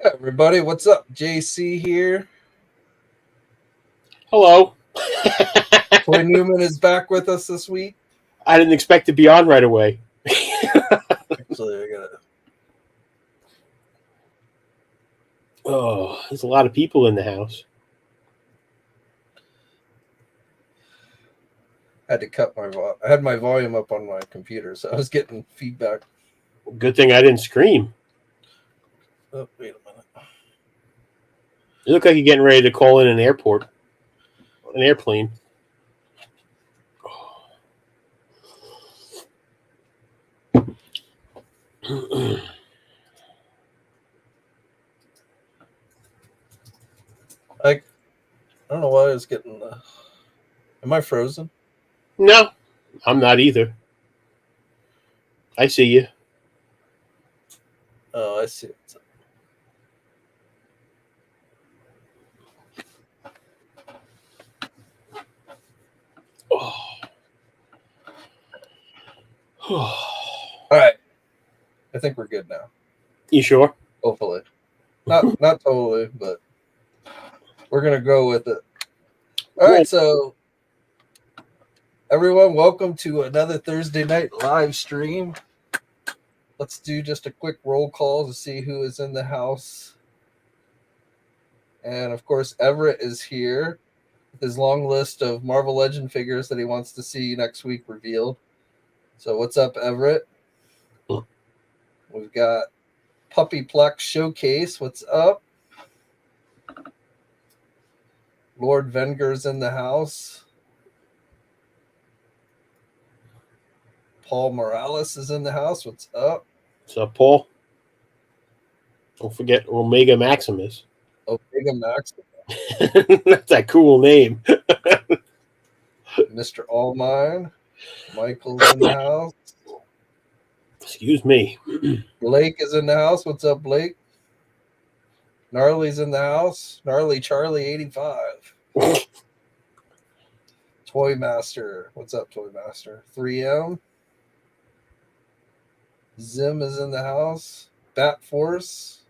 Everybody, what's up? JayC here. Hello. ToyNewman is back with us this week. I didn't expect to be on right away. Actually, I gotta. Oh, there's a lot of people in the house. Had to cut my I had my volume up on my computer, so I was getting feedback. Good thing I didn't scream. Oh, wait a minute. You look like you're getting ready to call in an airplane. I don't know why I was getting. Am I frozen? No, I'm not either. I see you. Oh, I see. Oh. All right, I think we're good now. You sure? Hopefully, not totally, but we're gonna go with it. All right, so everyone, welcome to another Thursday night live stream. Let's do just a quick roll call to see who is in the house. And of course, Everett is here with his long list of Marvel Legend figures that he wants to see next week revealed. So, what's up, Everett? We've got Puppy Plex Showcase. What's up? Lord Venger's in the house. Paul Morales is in the house. What's up? What's up, Paul? Don't forget Omega Maximus. Omega Max. That's a cool name. Mr. Allmine. Michael's in the house. Excuse me. Blake is in the house. What's up, Blake? Gnarly's in the house. Gnarly Charlie 85. Toy Master. What's up, Toy Master? 3M. Zim is in the house. Bat Force.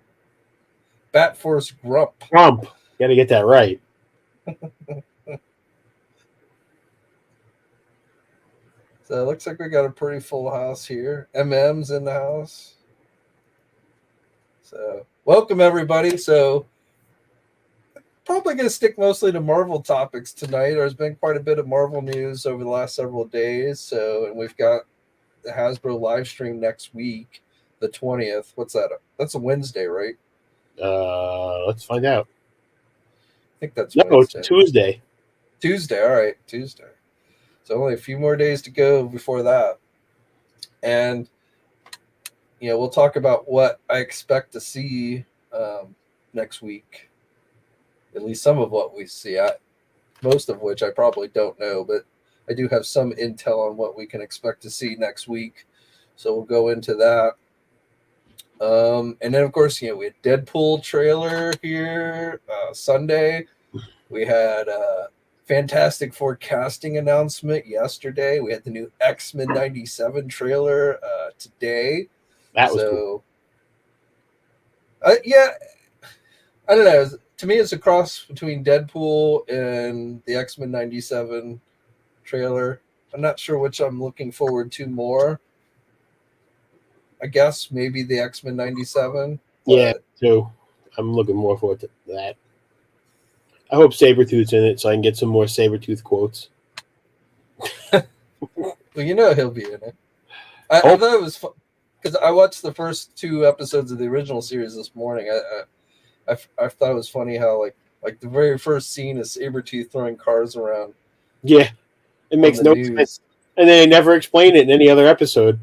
Bat Force Grump. Trump. Got to get that right. So it looks like we got a pretty full house here. MM's in the house. So welcome, everybody. So probably going to stick mostly to Marvel topics tonight. There's been quite a bit of Marvel news over the last several days. So, and we've got the Hasbro live stream next week, the 20th. What's that? That's a Wednesday, right? Let's find out. I think that's Wednesday. It's Tuesday. Tuesday. All right, Tuesday. So only a few more days to go before that. And, we'll talk about what I expect to see next week. At least some of what we see. Most of which I probably don't know, but I do have some intel on what we can expect to see next week. So we'll go into that. And then, of course, we had Deadpool trailer here Sunday. We had Fantastic Four casting announcement yesterday. We had the new X-Men 97 trailer today. That was cool. Yeah, I don't know. To me, it's a cross between Deadpool and the X-Men 97 trailer. I'm not sure which I'm looking forward to more. I guess maybe the X-Men 97. Yeah, so I'm looking more forward to that. I hope Sabretooth's in it so I can get some more Sabretooth quotes. Well, he'll be in it. I thought it was fun because I watched the first 2 episodes of the original series this morning. I thought it was funny how like the very first scene is Sabretooth throwing cars around. Yeah, it makes no sense. And they never explain it in any other episode.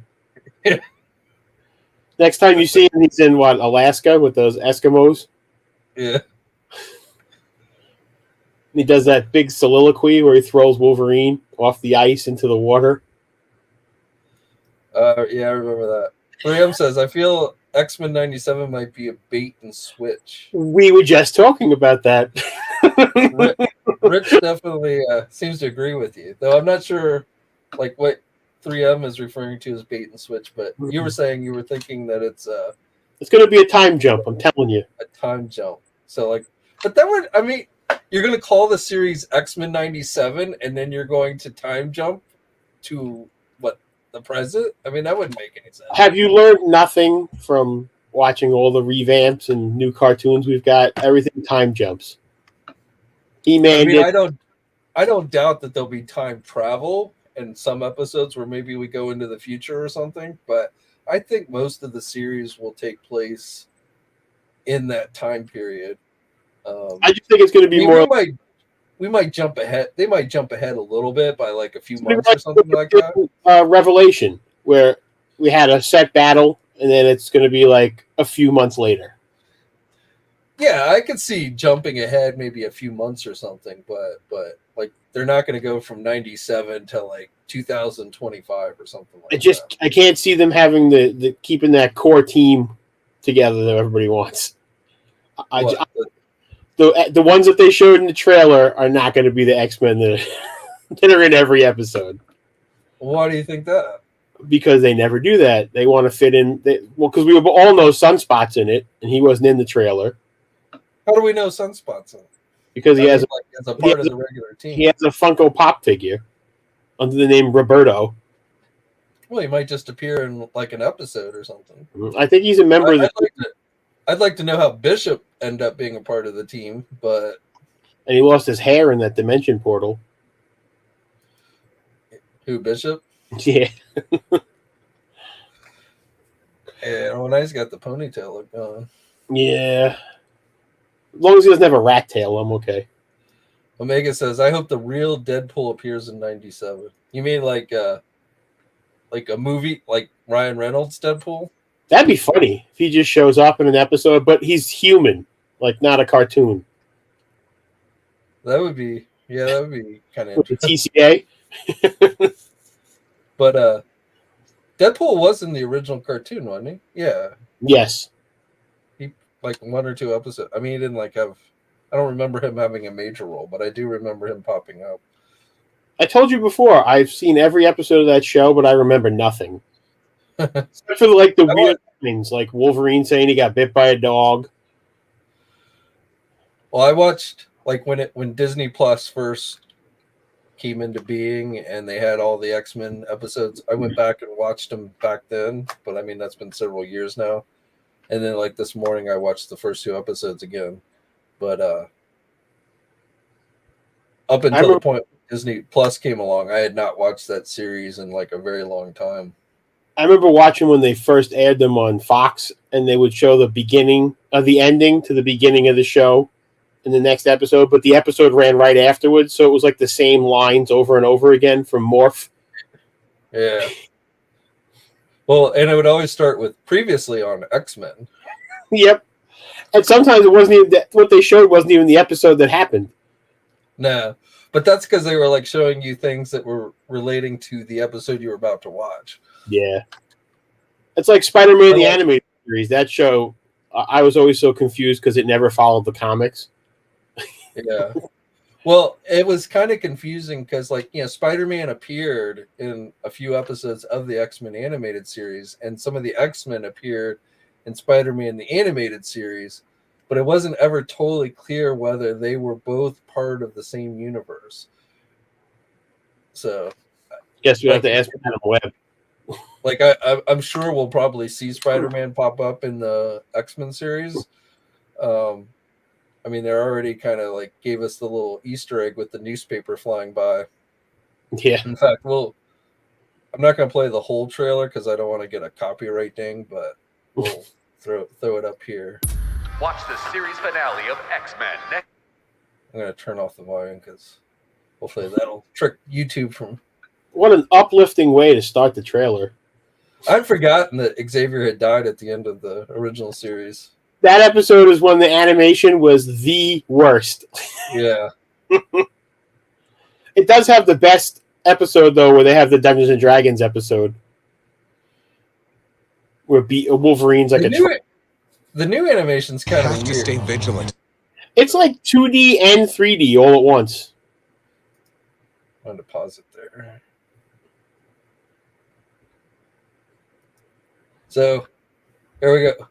Next time you see him, he's in Alaska with those Eskimos. Yeah. He does that big soliloquy where he throws Wolverine off the ice into the water. Yeah, I remember that. 3M says, I feel X-Men 97 might be a bait and switch. We were just talking about that. Rich definitely seems to agree with you, though I'm not sure what 3M is referring to as bait and switch, but you were saying you were thinking that it's It's going to be a time jump. I'm telling you. A time jump. So like, but that would, I mean, you're going to call the series X-Men 97 and then you're going to time jump to what, the present? I mean, that wouldn't make any sense. Have you learned nothing from watching all the revamps and new cartoons we've got? Everything time jumps. He-Man I mean, did. I don't doubt that there'll be time travel in some episodes where maybe we go into the future or something, but I think most of the series will take place in that time period. I just think it's going to I be mean, more. we might jump ahead. They might jump ahead a little bit by like a few It's gonna months be or something like that. Revelation, where we had a set battle, and then it's going to be like a few months later. Yeah, I could see jumping ahead maybe a few months or something, but like they're not going to go from 97 to like 2025 or something like that. I can't see them having the keeping that core team together that everybody wants. What? The ones that they showed in the trailer are not going to be the X-Men that are in every episode. Why do you think that? Because they never do that. They want to fit in. Because we all know Sunspot's in it, and he wasn't in the trailer. How do we know Sunspot's in it? Because he has like, as a part of the regular team. He has a Funko Pop figure under the name Roberto. Well, he might just appear in like an episode or something. I think he's a member of the team. I'd like to know how Bishop ended up being a part of the team, but and he lost his hair in that dimension portal. Who, Bishop? Yeah. Yeah, well, now he's got the ponytail look going. Yeah. As long as he doesn't have a rat tail, I'm okay. Omega says, "I hope the real Deadpool appears in '97." You mean like a movie, like Ryan Reynolds Deadpool? That'd be funny if he just shows up in an episode, but he's human, like not a cartoon. That would be kind of interesting. TCA. But Deadpool was in the original cartoon, wasn't he? Yeah. Yes. He like one or two episodes. I mean, he didn't like have. I don't remember him having a major role, but I do remember him popping up. I told you before, I've seen every episode of that show, but I remember nothing. Except for like the weird things, like Wolverine saying he got bit by a dog. Well, I watched like when Disney Plus first came into being and they had all the X-Men episodes. I went back and watched them back then, but I mean that's been several years now. And then like this morning I watched the first two episodes again. But up until the point Disney Plus came along, I had not watched that series in like a very long time. I remember watching when they first aired them on Fox, and they would show the beginning of the ending to the beginning of the show in the next episode, but the episode ran right afterwards, so it was like the same lines over and over again from Morph. Yeah. Well, and it would always start with previously on X-Men. Yep. And sometimes it wasn't even what they showed wasn't even the episode that happened. No, but that's because they were like showing you things that were relating to the episode you were about to watch. Yeah. It's like Spider-Man the animated series. That show, I was always so confused because it never followed the comics. Yeah. Well, it was kind of confusing because, like, you know, Spider-Man appeared in a few episodes of the X-Men animated series, and some of the X-Men appeared in Spider-Man the animated series, but it wasn't ever totally clear whether they were both part of the same universe. So, guess we have to ask Adam Webb. Like, I'm sure we'll probably see Spider-Man pop up in the X-Men series. I mean, they're already kind of like gave us the little Easter egg with the newspaper flying by. Yeah. In fact, I'm not going to play the whole trailer because I don't want to get a copyright ding, but we'll throw it up here. Watch the series finale of X-Men next. I'm going to turn off the volume because hopefully that'll trick YouTube from. What an uplifting way to start the trailer. I'd forgotten that Xavier had died at the end of the original series. That episode is when the animation was the worst. Yeah. It does have the best episode, though, where they have the Dungeons and Dragons episode. Where Wolverine's like the new animation's kind of weird. To stay vigilant. It's like 2D and 3D all at once. I'm going to pause it there. So, here we go.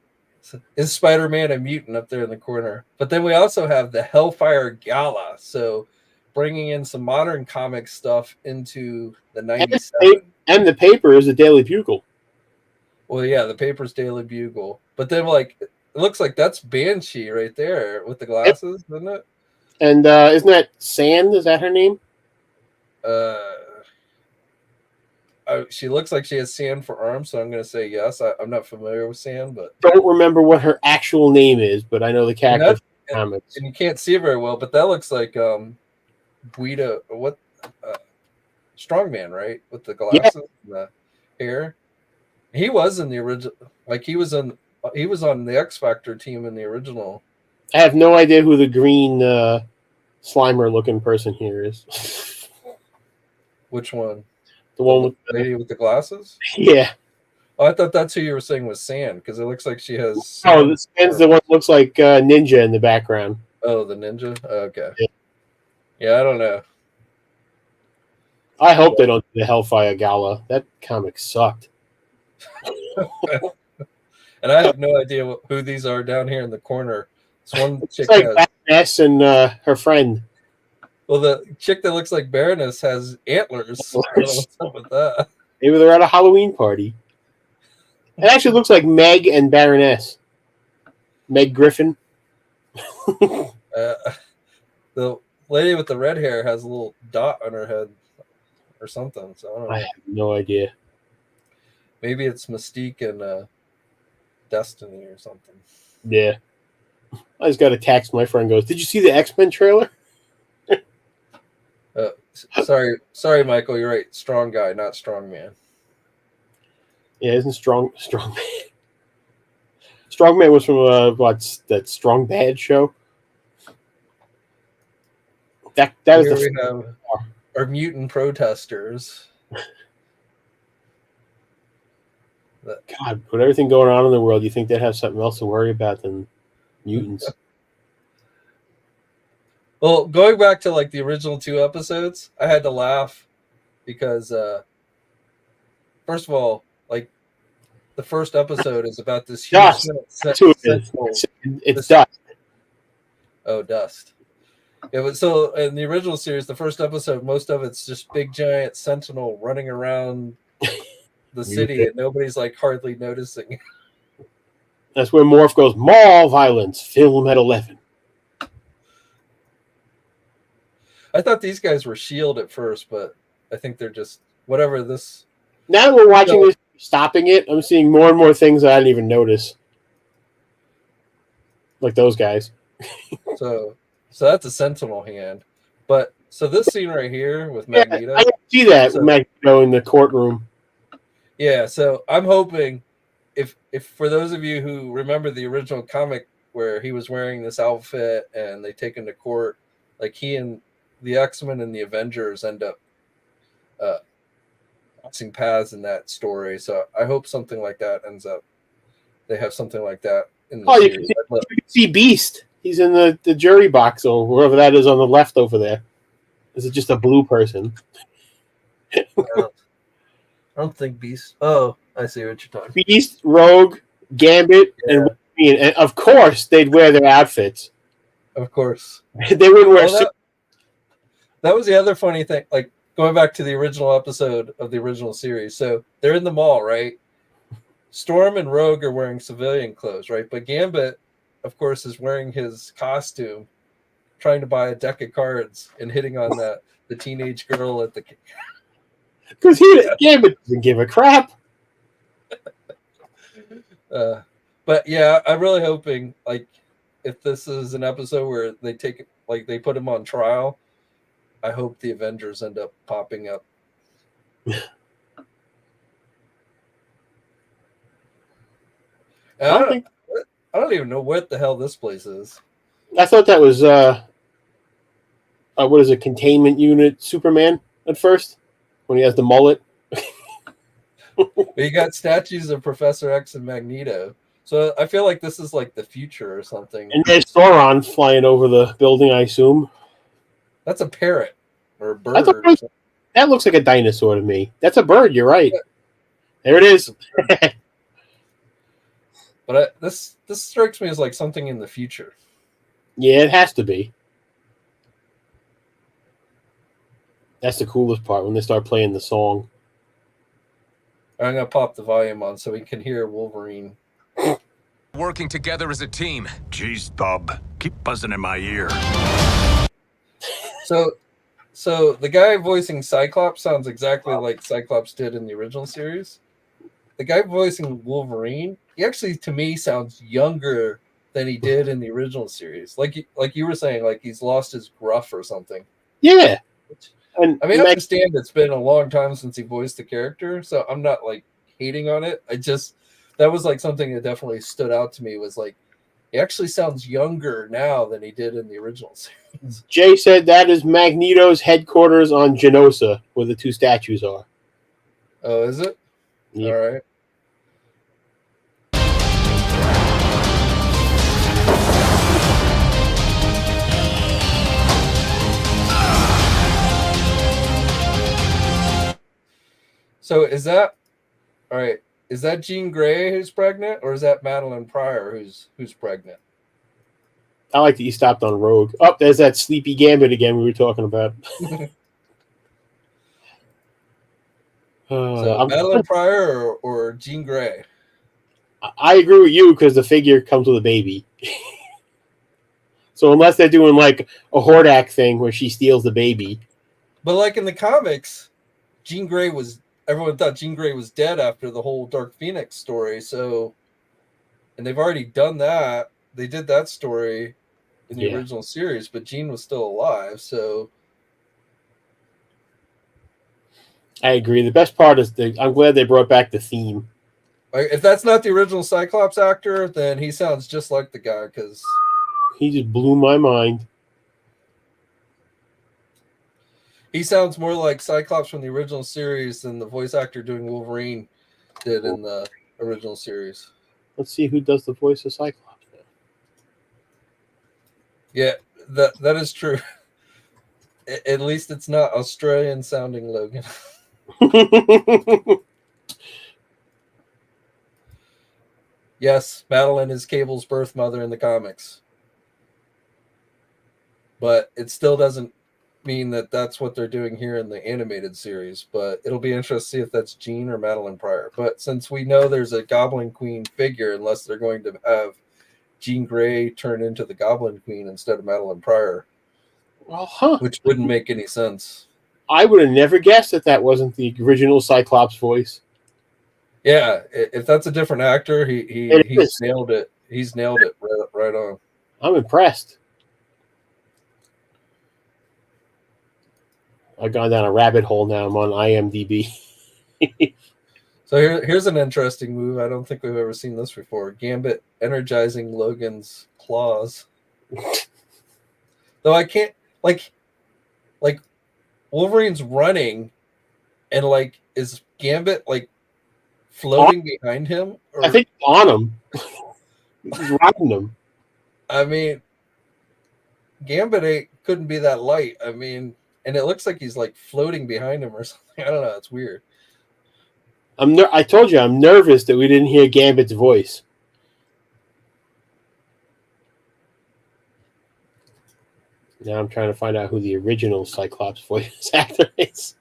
Is Spider-Man a mutant up there in the corner? But then we also have the Hellfire Gala. So bringing in some modern comic stuff into the 97. And the paper is the Daily Bugle. Well, yeah, the paper's Daily Bugle. But then, like, it looks like that's Banshee right there with the glasses, isn't it? And isn't that Sand? Is that her name? She looks like she has sand for arms, so I'm going to say yes. I'm not familiar with sand, but Don't remember what her actual name is, but I know the character from the comics. And you can't see it very well, but that looks like Guido, what Strongman, right? With the glasses and the hair. He was in the original, like he was on the X Factor team in the original. I have no idea who the green Slimer looking person here is. Which one? The one with the lady with the glasses? Yeah. Oh, I thought that's who you were saying was Sand, because it looks like she has. Oh, the Sand's the one that looks like Ninja in the background. Oh, the ninja? Okay. Yeah, I don't know. I hope they don't do the Hellfire Gala. That comic sucked. And I have no idea who these are down here in the corner. This one chick It's like has. Baroness and her friend. Well, the chick that looks like Baroness has antlers. I don't know what's up with that. Maybe they're at a Halloween party. It actually looks like Meg and Baroness. Meg Griffin. The lady with the red hair has a little dot on her head or something. So I don't know. I have no idea. Maybe it's Mystique and Destiny or something. Yeah. I just got a text. My friend goes, "Did you see the X-Men trailer?" Sorry, Michael. You're right. Strong guy, not strong man. Yeah, isn't Strong Man? Strong Man was from what's that Strong Bad show? That is Here the we have our mutant protesters. God. With everything going on in the world, you think they'd have something else to worry about than mutants? Well, going back to like the original 2 episodes, I had to laugh because first of all, like the first episode is about this huge Dust. That's who it is. It's Dust. Oh, Dust. Yeah, but so in the original series, the first episode, most of it's just big giant sentinel running around the city, and nobody's like hardly noticing. That's where Morph goes. Mall violence. Film at 11. I thought these guys were S.H.I.E.L.D. at first, but I think they're just whatever this. Now that we're watching this, stopping it, I'm seeing more and more things that I didn't even notice. Like those guys. So that's a sentinel hand. But so this scene right here with Magneto. Yeah, I see that with Magneto in the courtroom. Yeah, so I'm hoping if for those of you who remember the original comic where he was wearing this outfit and they take him to court, like he and the X-Men and the Avengers end up crossing paths in that story. So I hope something like that ends up. They have something like that in the series. You can see Beast. He's in the jury box or wherever that is on the left over there. Is it just a blue person? I don't think Beast. Oh, I see what you're talking. Beast, Rogue, Gambit, and Wolverine. And of course, they'd wear their outfits. Of course. They wouldn't wear that was the other funny thing. Like, going back to the original episode of the original series. So they're in the mall, right? Storm and Rogue are wearing civilian clothes, right? But Gambit, of course, is wearing his costume, trying to buy a deck of cards and hitting on the teenage girl at the. Because Gambit doesn't give a crap. But yeah, I'm really hoping, like, if this is an episode where they take, like, they put him on trial, I hope the Avengers end up popping up. I don't even know what the hell this place is. I thought that was what is it, containment unit Superman at first when he has the mullet. You got statues of Professor X and Magneto, so I feel like this is like the future or something. And there's Sauron flying over the building, I assume. That's a parrot or a bird. That looks like a dinosaur to me. That's a bird. You're right. There it is. But this strikes me as like something in the future. Yeah, it has to be. That's the coolest part when they start playing the song. I'm gonna pop the volume on so we can hear Wolverine. Working together as a team. Jeez, Bob, keep buzzing in my ear. So the guy voicing Cyclops sounds exactly like Cyclops did in the original series. The guy voicing Wolverine, he actually to me sounds younger than he did in the original series. Like you were saying, like he's lost his gruff or something. Yeah. And I mean, I understand it's been a long time since he voiced the character, so I'm not like hating on it. That was like something that definitely stood out to me was like he actually sounds younger now than he did in the original series. Jay said that is Magneto's headquarters on Genosa, where the two statues are. Oh, is it? Yep. All right. So is that all right? Is that Jean Grey who's pregnant, or is that Madeline Pryor who's pregnant? I like that you stopped on Rogue. Oh, there's that sleepy Gambit again we were talking about. So Madeline Pryor or Jean Grey? I agree with you because the figure comes with a baby. So unless they're doing like a Hordak thing where she steals the baby. But like in the comics, everyone thought Jean Grey was dead after the whole Dark Phoenix story. So, and they've already done that. They did that story in the original series, but Jean was still alive. So, I agree. The best part is I'm glad they brought back the theme. if that's not the original Cyclops actor, then he sounds just like the guy because he just blew my mind. He sounds more like Cyclops from the original series than the voice actor doing Wolverine did in the original series. Let's see who does the voice of Cyclops now. Yeah, that is true. At least it's not Australian sounding Logan. Yes, Madeline is Cable's birth mother in the comics. But it still doesn't mean that that's what they're doing here in the animated series, but it'll be interesting to see if that's Jean or Madeline Pryor. But since we know there's a Goblin Queen figure, unless they're going to have Jean Grey turn into the Goblin Queen instead of Madeline Pryor, which wouldn't make any sense. I would have never guessed that wasn't the original Cyclops voice. Yeah, if that's a different actor, he's nailed it. He's nailed it right on. I'm impressed. I've gone down a rabbit hole now. I'm on IMDb. So here's an interesting move. I don't think we've ever seen this before. Gambit energizing Logan's claws. Though I can't like Wolverine's running and like is Gambit like floating behind him? Or, I think on him. He's riding him. I mean, Gambit couldn't be that light. I mean, and it looks like he's like floating behind him or something. I don't know. It's weird. I told you I'm nervous that we didn't hear Gambit's voice. Now I'm trying to find out who the original Cyclops voice actor is.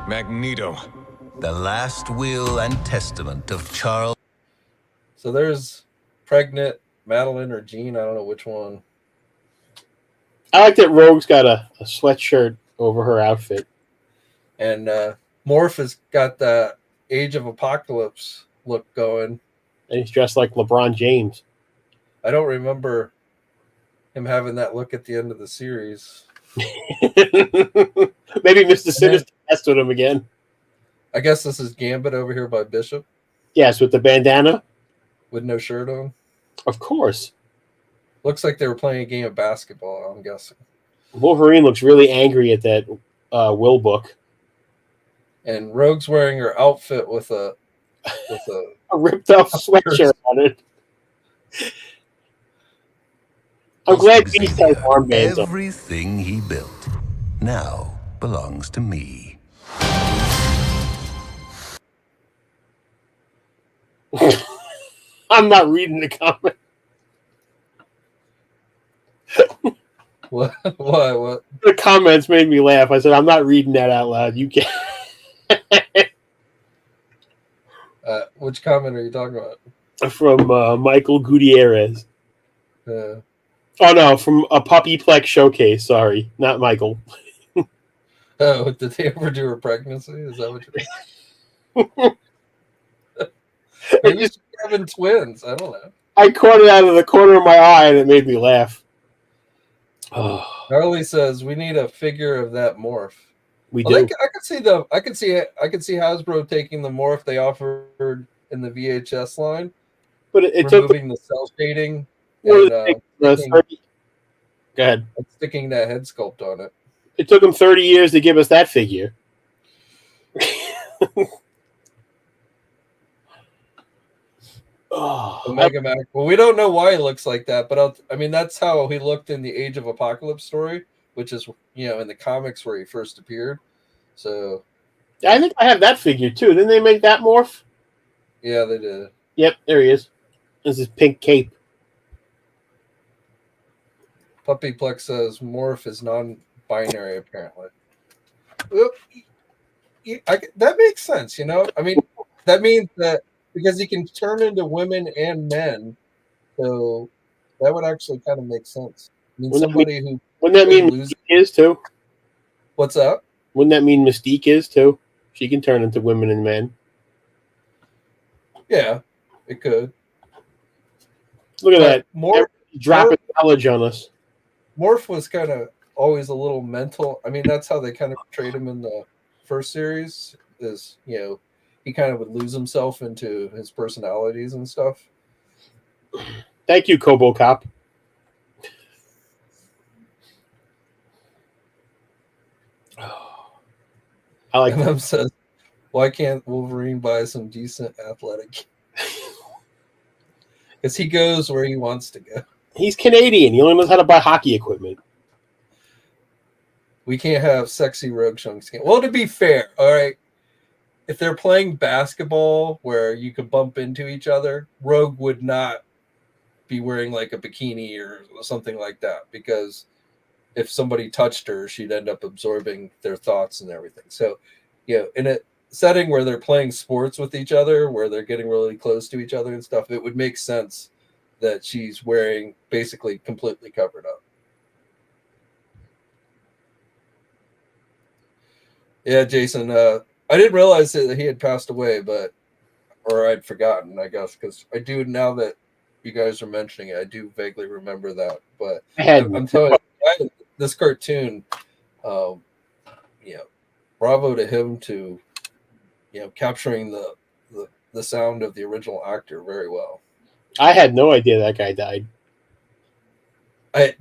Magneto, the last will and testament of Charles. So there's pregnant Madeline or Jean. I don't know which one. I like that Rogue's got a sweatshirt over her outfit. And Morph has got that Age of Apocalypse look going. And he's dressed like LeBron James. I don't remember him having that look at the end of the series. Maybe Mr. Sinister messed with him again. I guess this is Gambit over here by Bishop. Yes, with the bandana. With no shirt on. Of course. Looks like they were playing a game of basketball, I'm guessing. Wolverine looks really angry at that Will book. And Rogue's wearing her outfit with a ripped off sweatshirt on it. I'm glad he has armbands on. Everything he built now belongs to me. I'm not reading the comment. What? What? The comments made me laugh. I said, I'm not reading that out loud. You can't. Which comment are you talking about? From Michael Gutierrez. Uh, Oh, no, from a Puppyplex showcase. Sorry, not Michael. oh, did they ever do a pregnancy? Is that what you're Maybe she's having twins. I don't know. I caught it out of the corner of my eye, and it made me laugh. Oh, Harley says we need a figure of that morph. we Well, do. I could see Hasbro taking the morph they offered in the VHS line, But it took removing the cell shading what and did it take, 30. Go ahead. sticking that head sculpt on it. It took them 30 years to give us that figure. Omega Mac. Well, we don't know why he looks like that, but I mean that's how he looked in the Age of Apocalypse story, which is in the comics where he first appeared. So I think I have that figure too. Didn't they make that morph? yeah, they did. Yep, there he is. This is pink cape. Puppyplex says morph is non-binary apparently. Well, that makes sense, I mean, that means that because he can turn into women and men, so that would actually kind of make sense. I mean, Wouldn't who that mean loses. Mystique is too? What's up? Wouldn't that mean Mystique is too? She can turn into women and men. Yeah, it could. Look at that. Morph Dropping knowledge on us. was kind of always a little mental. I mean, that's how they kind of portrayed him in the first series. Is he kind of would lose himself into his personalities and stuff. Thank you, Kobo Cop. I like MM says, why can't Wolverine buy some decent athletic? Because he goes where he wants to go. He's Canadian. He only knows how to buy hockey equipment. We can't have sexy Rogue Chunks. Well, to be fair, all right, if they're playing basketball where you could bump into each other, Rogue would not be wearing like a bikini or something like that, because if somebody touched her, she'd end up absorbing their thoughts and everything. So, in a setting where they're playing sports with each other, where they're getting really close to each other and stuff, it would make sense that she's wearing basically completely covered up. Yeah, Jason, I didn't realize that he had passed away, or I'd forgotten, I guess, because I do, now that you guys are mentioning it, I do vaguely remember that. But I'm telling you, this cartoon, bravo to him to, capturing the sound of the original actor very well. I had no idea that guy died.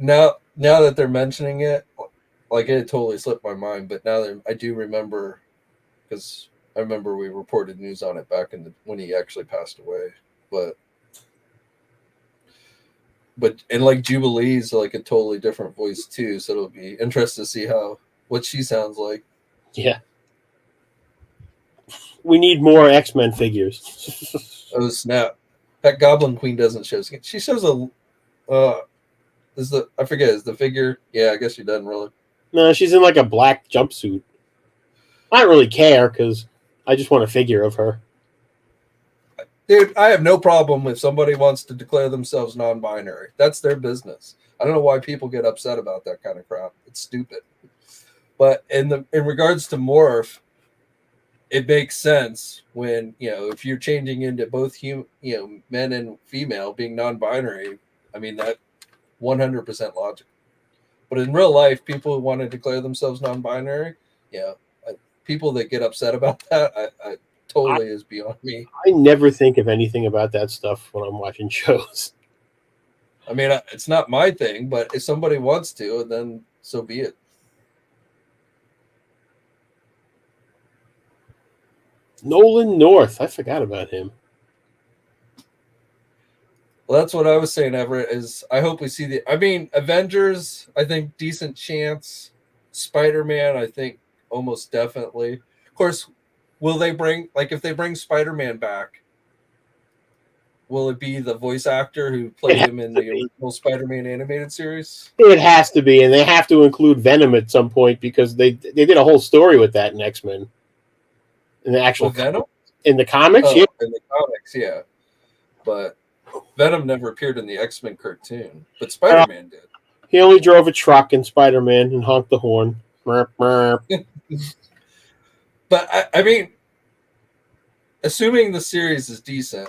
Now that they're mentioning it, like it totally slipped my mind, but now that I do remember, because I remember we reported news on it back when he actually passed away. But and like Jubilee's like a totally different voice too, so it'll be interesting to see what she sounds like. Yeah. We need more X-Men figures. Oh snap! That Goblin Queen doesn't show skin. She shows I forget, is the figure? Yeah, I guess she doesn't really. No, she's in like a black jumpsuit. I don't really care because I just want a figure of her. Dude, I have no problem if somebody wants to declare themselves non-binary. That's their business. I don't know why people get upset about that kind of crap. It's stupid. But in regards to morph, it makes sense when, if you're changing into both men and female being non-binary. I mean, that 100% logic. But in real life, people who want to declare themselves non-binary, people that get upset about that, I totally is beyond me. I never think of anything about that stuff when I'm watching shows. I mean, it's not my thing, but if somebody wants to, then so be it. Nolan North. I forgot about him. Well, that's what I was saying, Everett, is I hope we see Avengers, I think decent chance. Spider-Man, I think almost definitely. Of course, will they bring, if they bring Spider-Man back, will it be the voice actor who played him in the original Spider-Man animated series? It has to be, and they have to include Venom at some point because they did a whole story with that in X-Men. In the actual With Venom? in the comics, Oh, yeah. in the comics, yeah. But Venom never appeared in the X-Men cartoon, but Spider-Man did. He only drove a truck in Spider-Man and honked the horn. Merp, merp. But I mean, assuming the series is decent,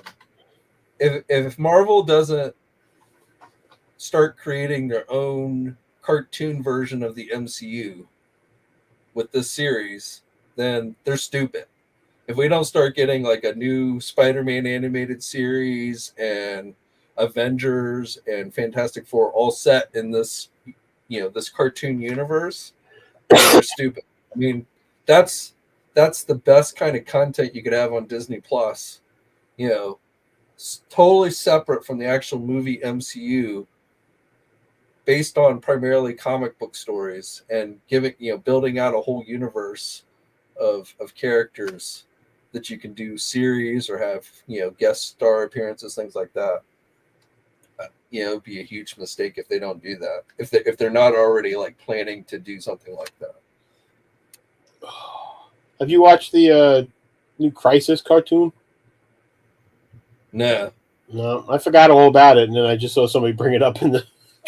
if Marvel doesn't start creating their own cartoon version of the MCU with this series, then they're stupid. If we don't start getting like a new Spider-Man animated series and Avengers and Fantastic Four all set in this, this cartoon universe, then they're stupid. I mean, that's the best kind of content you could have on Disney Plus. Totally separate from the actual movie MCU, based on primarily comic book stories, and building out a whole universe of characters that you can do series or have guest star appearances, things like that. It would be a huge mistake if they don't do that. If they're not already like planning to do something like that. Have you watched the new Crisis cartoon? No. No, I forgot all about it, and then I just saw somebody bring it up in the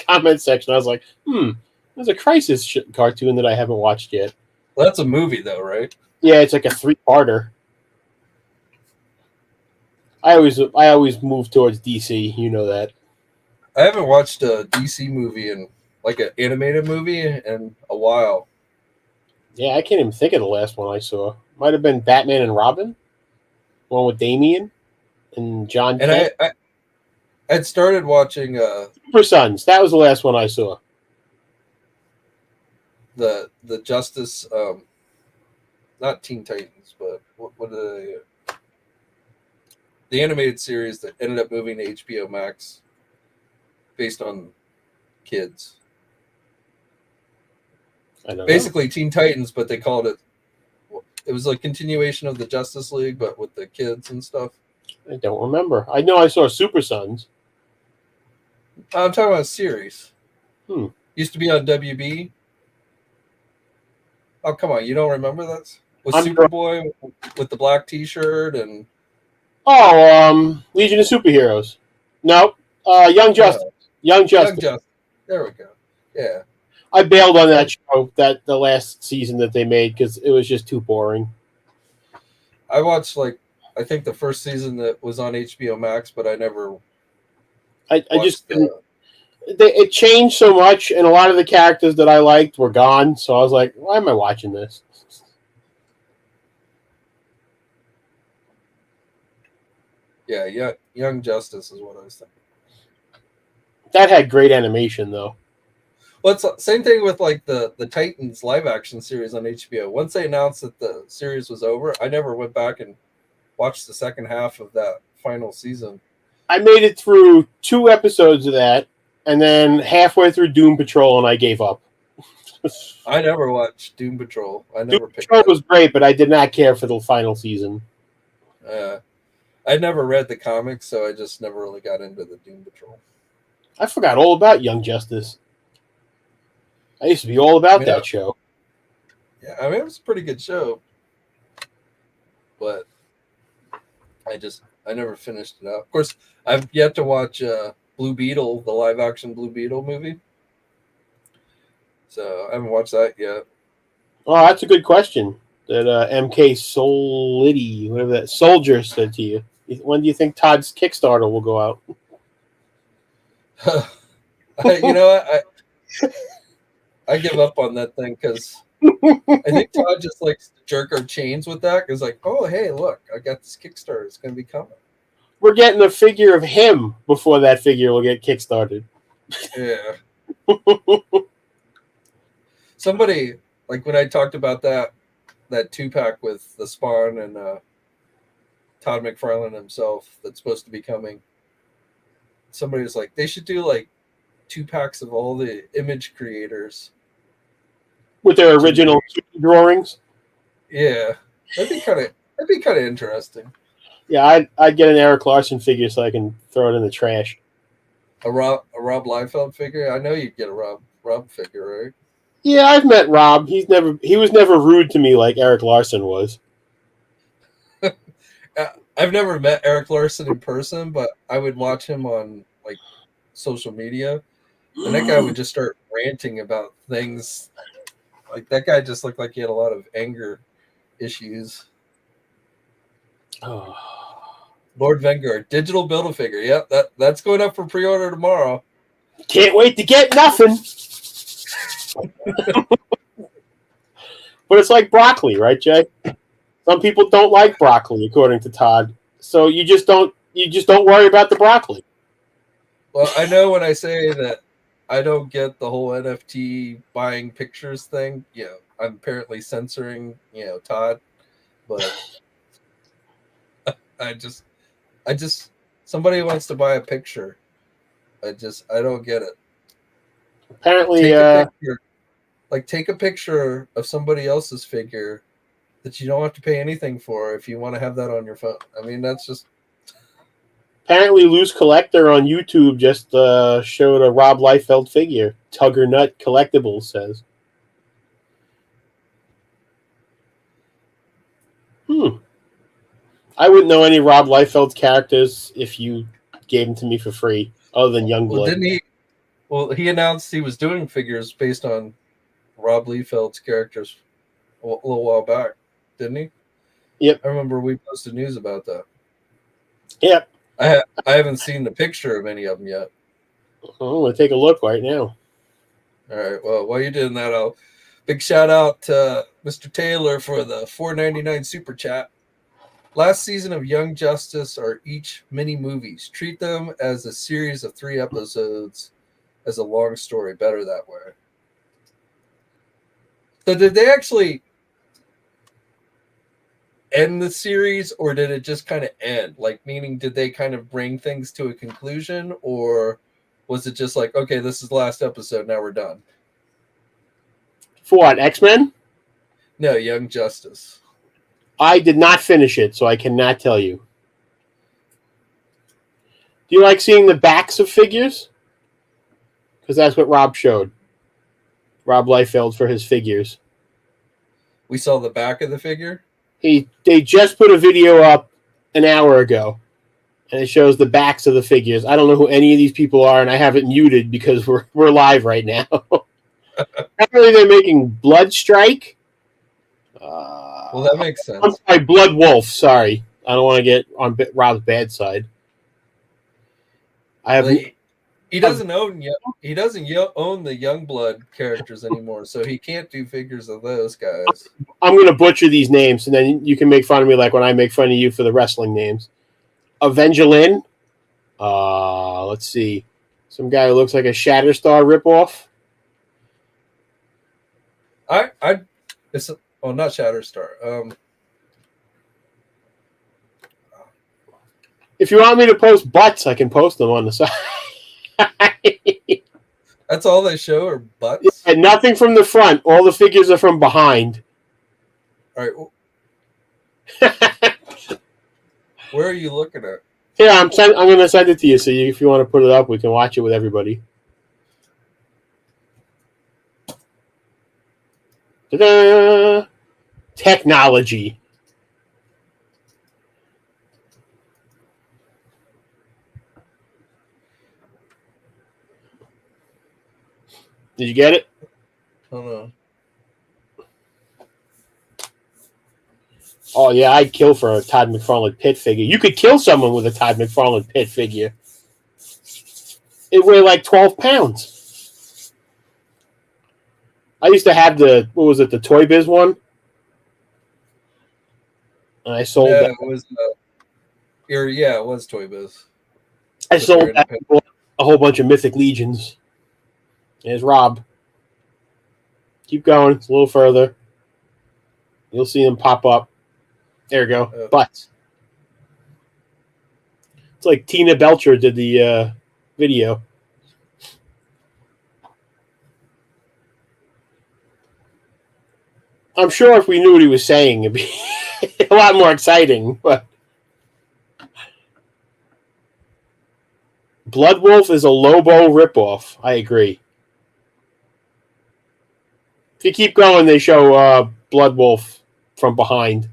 comment section. I was like, there's a Crisis cartoon that I haven't watched yet. Well, that's a movie, though, right? Yeah, it's like a 3-parter. I always move towards DC. You know that. I haven't watched a DC movie in like an animated movie in a while. Yeah, I can't even think of the last one I saw. Might have been Batman and Robin, one with Damian and John. And I'd started watching Super Sons. That was the last one I saw. The Justice, not Teen Titans, but what are they? The animated series that ended up moving to HBO Max, based on kids. I don't Basically, Teen Titans, but they called it. It was like continuation of the Justice League, but with the kids and stuff. I don't remember. I know I saw Super Sons. I'm talking about a series. Hmm. Used to be on WB. Oh, come on. You don't remember that? With I'm Superboy with the black T-shirt and... Legion of Superheroes. No, Young Justice. Young Justice. Young Justice. There we go. Yeah. I bailed on that show, the last season that they made, because it was just too boring. I watched, I think the first season that was on HBO Max, but I never... I just didn't... It changed so much, and a lot of the characters that I liked were gone, so I was like, why am I watching this? Yeah, Young Justice is what I was thinking. That had great animation, though. Well, it's the same thing with the Titans live action series on HBO. Once they announced that the series was over, I never went back and watched the second half of that final season. I made it through 2 episodes of that, and then halfway through Doom Patrol, and I gave up. I never watched Doom Patrol. Doom Patrol was great, but I did not care for the final season. I never read the comics, so I just never really got into the Doom Patrol. I forgot all about Young Justice. I used to be all about that show. Yeah, I mean, it was a pretty good show. But I never finished it out. Of course, I've yet to watch Blue Beetle, the live-action Blue Beetle movie. So I haven't watched that yet. Oh, that's a good question. That MK Solidity, whatever that soldier said to you. When do you think Todd's Kickstarter will go out? I give up on that thing because I think Todd just likes to jerk our chains with that. Because oh, hey, look, I got this Kickstarter. It's going to be coming. We're getting a figure of him before that figure will get kickstarted. Yeah. Somebody, when I talked about that 2-pack with the Spawn and Todd McFarlane himself that's supposed to be coming, somebody was like, they should do 2-packs of all the Image creators with their original drawings. Yeah, that'd be kind of interesting. Yeah, I'd get an Eric Larson figure so I can throw it in the trash. A Rob Liefeld figure? I know you'd get a Rob figure, right? Yeah, I've met Rob. He was never rude to me like Eric Larson was. I've never met Eric Larson in person, but I would watch him on like social media, and that guy would just start ranting about things. Like that guy just looked like he had a lot of anger issues. Oh. Lord Vanguard, digital Build-A-Figure. Yep, that's going up for pre-order tomorrow. Can't wait to get nothing. But it's like broccoli, right, Jay? Some people don't like broccoli, according to Todd. So you just don't worry about the broccoli. Well, I know when I say that I don't get the whole NFT buying pictures thing, I'm apparently censoring, Todd, but I just somebody wants to buy a picture. I don't get it. Apparently, Take a picture. Like take a picture of somebody else's figure that you don't have to pay anything for if you want to have that on your phone. I mean, that's just apparently Loose Collector on YouTube just showed a Rob Liefeld figure. Tugger Nut Collectibles says. I wouldn't know any Rob Liefeld characters if you gave them to me for free, other than Youngblood. Well, didn't he? Well, he announced he was doing figures based on Rob Liefeld's characters a little while back, didn't he? Yep. I remember we posted news about that. Yep. I haven't seen the picture of any of them yet. I'm going to take a look right now. All right. Well, while you're doing that, big shout out to Mr. Taylor for the $4.99 super chat. Last season of Young Justice are each mini movies. Treat them as a series of 3 episodes as a long story. Better that way. So did they actually end the series, or did it just kind of end? Like, meaning, did they kind of bring things to a conclusion, or was it just like, okay, this is the last episode, now we're done? For what, X-Men? No, Young Justice. I did not finish it, so I cannot tell you. Do you like seeing the backs of figures? Because that's what Rob showed. Rob Liefeld for his figures. We saw the back of the figure? They just put a video up an hour ago, and it shows the backs of the figures. I don't know who any of these people are, and I have it muted because we're live right now. Apparently they're making Blood Strike. Well, that makes sense. I'm sorry, Blood Wolf. Sorry, I don't want to get on Rob's bad side. He doesn't own the Youngblood characters anymore, so he can't do figures of those guys. I'm going to butcher these names, and then you can make fun of me like when I make fun of you for the wrestling names. Evangeline. Let's see. Some guy who looks like a Shatterstar ripoff. Not Shatterstar. If you want me to post butts, I can post them on the side. That's all they show are butts? And nothing from the front. All the figures are from behind. All right. Where are you looking at? Here, I'm going to send it to you, so if you want to put it up, we can watch it with everybody. Ta-da! Technology. Did you get it? Hold on. Oh, yeah, I'd kill for a Todd McFarlane Pit figure. You could kill someone with a Todd McFarlane Pit figure. It weighed like 12 pounds. I used to have the Toy Biz one? And I sold that. It was Toy Biz. I sold that for a whole bunch of Mythic Legions. There's Rob. Keep going. It's a little further. You'll see them pop up. There we go. Butts. It's like Tina Belcher did the video. I'm sure if we knew what he was saying, it'd be a lot more exciting. But Blood Wolf is a Lobo ripoff. I agree. If you keep going, they show Blood Wolf from behind.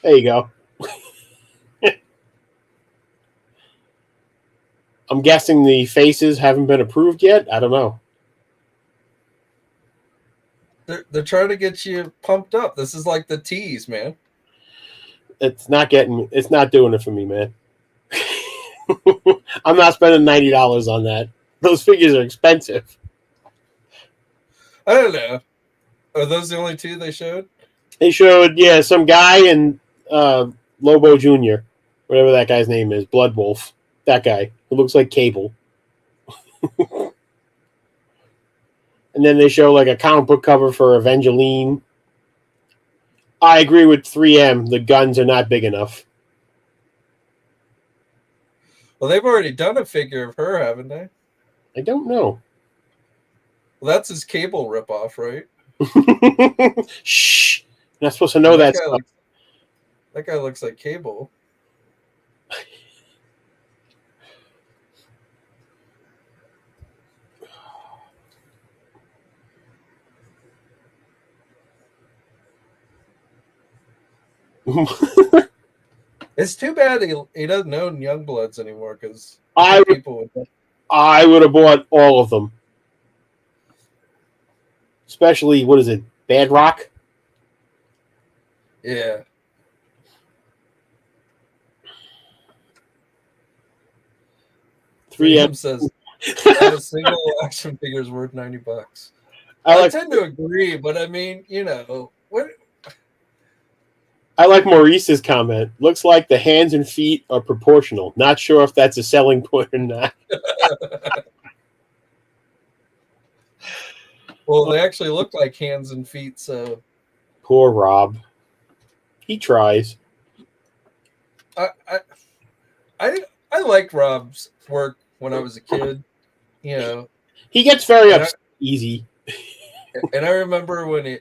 There you go. I'm guessing the faces haven't been approved yet. I don't know. They're trying to get you pumped up. This is like the tease, man. It's not doing it for me, man. I'm not spending $90 on that. Those figures are expensive. I don't know. Are those the only two they showed? They showed, some guy and Lobo Jr., whatever that guy's name is, Blood Wolf. That guy who looks like Cable. And then they show like a comic book cover for Evangeline. I agree with 3M. The guns are not big enough. Well, they've already done a figure of her, haven't they? I don't know. Well, that's his Cable ripoff, right? Shh. You're not supposed to know that stuff. That guy looks like Cable. It's too bad he doesn't own Youngbloods anymore because I would have bought all of them. Especially, what is it, Bad Rock? Yeah. $3M says not a single action figure is worth $90. I tend to agree, but I mean, what? I like Maurice's comment. Looks like the hands and feet are proportional. Not sure if that's a selling point or not. Well, they actually look like hands and feet, so. Poor Rob. He tries. I liked Rob's work when I was a kid. He gets very upset easy. And I remember when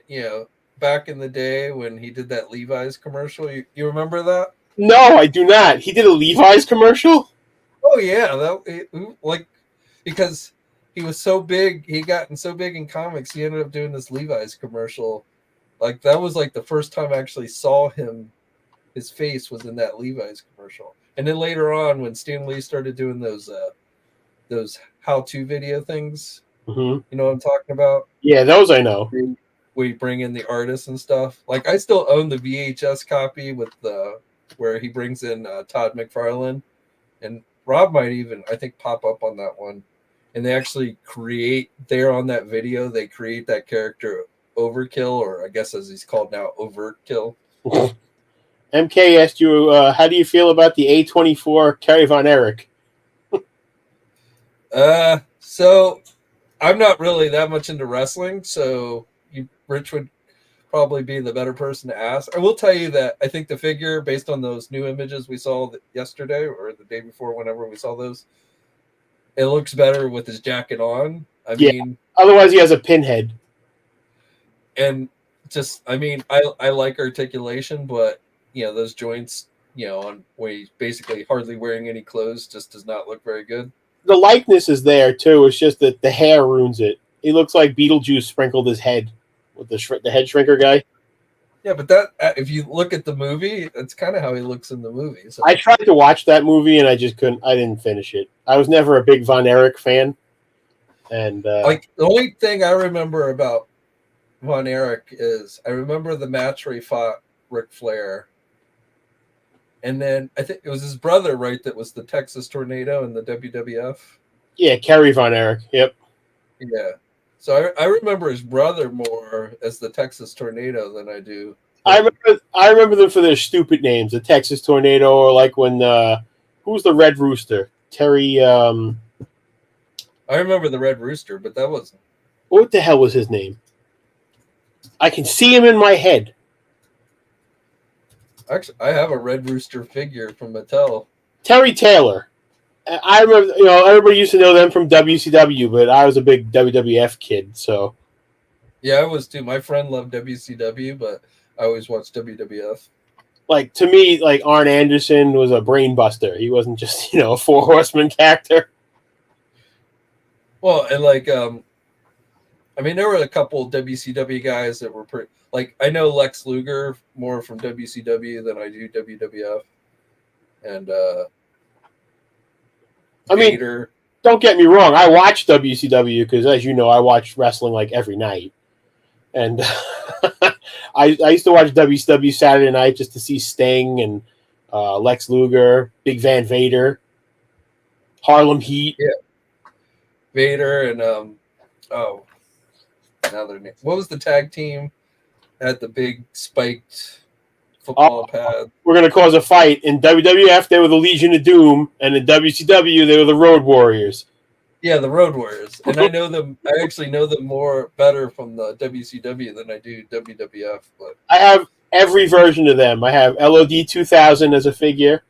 back in the day when he did that Levi's commercial. You remember that? No, I do not. He did a Levi's commercial? Oh yeah, because he was so big, he gotten so big in comics, he ended up doing this Levi's commercial. Like that was like the first time I actually saw him. His face was in that Levi's commercial. And then later on, when Stan Lee started doing those how-to video things, mm-hmm. You know what I'm talking about? Yeah, those I know. We bring in the artists and stuff. Like I still own the VHS copy with where he brings in Todd McFarlane, and Rob might even I think pop up on that one. And they actually create there on that video. They create that character Overkill, or I guess as he's called now, Overkill. MK asked you, how do you feel about the A24 Kerry Von Erich? So I'm not really that much into wrestling, so Rich would probably be the better person to ask. I will tell you that I think the figure, based on those new images we saw yesterday or the day before, whenever we saw those, it looks better with his jacket on. I mean, otherwise he has a pinhead. And just, I mean, I like articulation, but those joints, on where he's basically hardly wearing any clothes, just does not look very good. The likeness is there too. It's just that the hair ruins it. He looks like Beetlejuice sprinkled his head with the head shrinker guy. Yeah, but that if you look at the movie, that's kind of how he looks in the movie. So. I tried to watch that movie and I just couldn't. I didn't finish it. I was never a big Von Erich fan, and the only thing I remember about Von Erich is I remember the match where he fought Ric Flair. And then I think it was his brother, right, that was the Texas Tornado in the WWF. Yeah, Kerry Von Erich. Yep. Yeah. So I remember his brother more as the Texas Tornado than I do. I remember them for their stupid names, the Texas Tornado, or like when who's the Red Rooster? Terry. I remember the Red Rooster, but that wasn't. What the hell was his name? I can see him in my head. Actually, I have a Red Rooster figure from Mattel. Terry Taylor. I remember, everybody used to know them from WCW, but I was a big WWF kid, so. Yeah, I was too. My friend loved WCW, but I always watch WWF. Like, to me, like, Arn Anderson was a brain buster. He wasn't just, a Four Horsemen character. Well, and like, I mean, there were a couple WCW guys that were pretty. Like, I know Lex Luger more from WCW than I do WWF, and I mean, Vader. Don't get me wrong. I watch WCW because, as you know, I watch wrestling like every night. And I used to watch WCW Saturday night just to see Sting and Lex Luger, Big Van Vader, Harlem Heat. Yeah. Vader and another name. What was the tag team? Had the big spiked football pad. We're gonna cause a fight. In WWF, they were the Legion of Doom, and in WCW, they were the Road Warriors. Yeah, the Road Warriors, and I know them. I actually know them better from the WCW than I do WWF. But I have every version of them. I have LOD 2000 as a figure.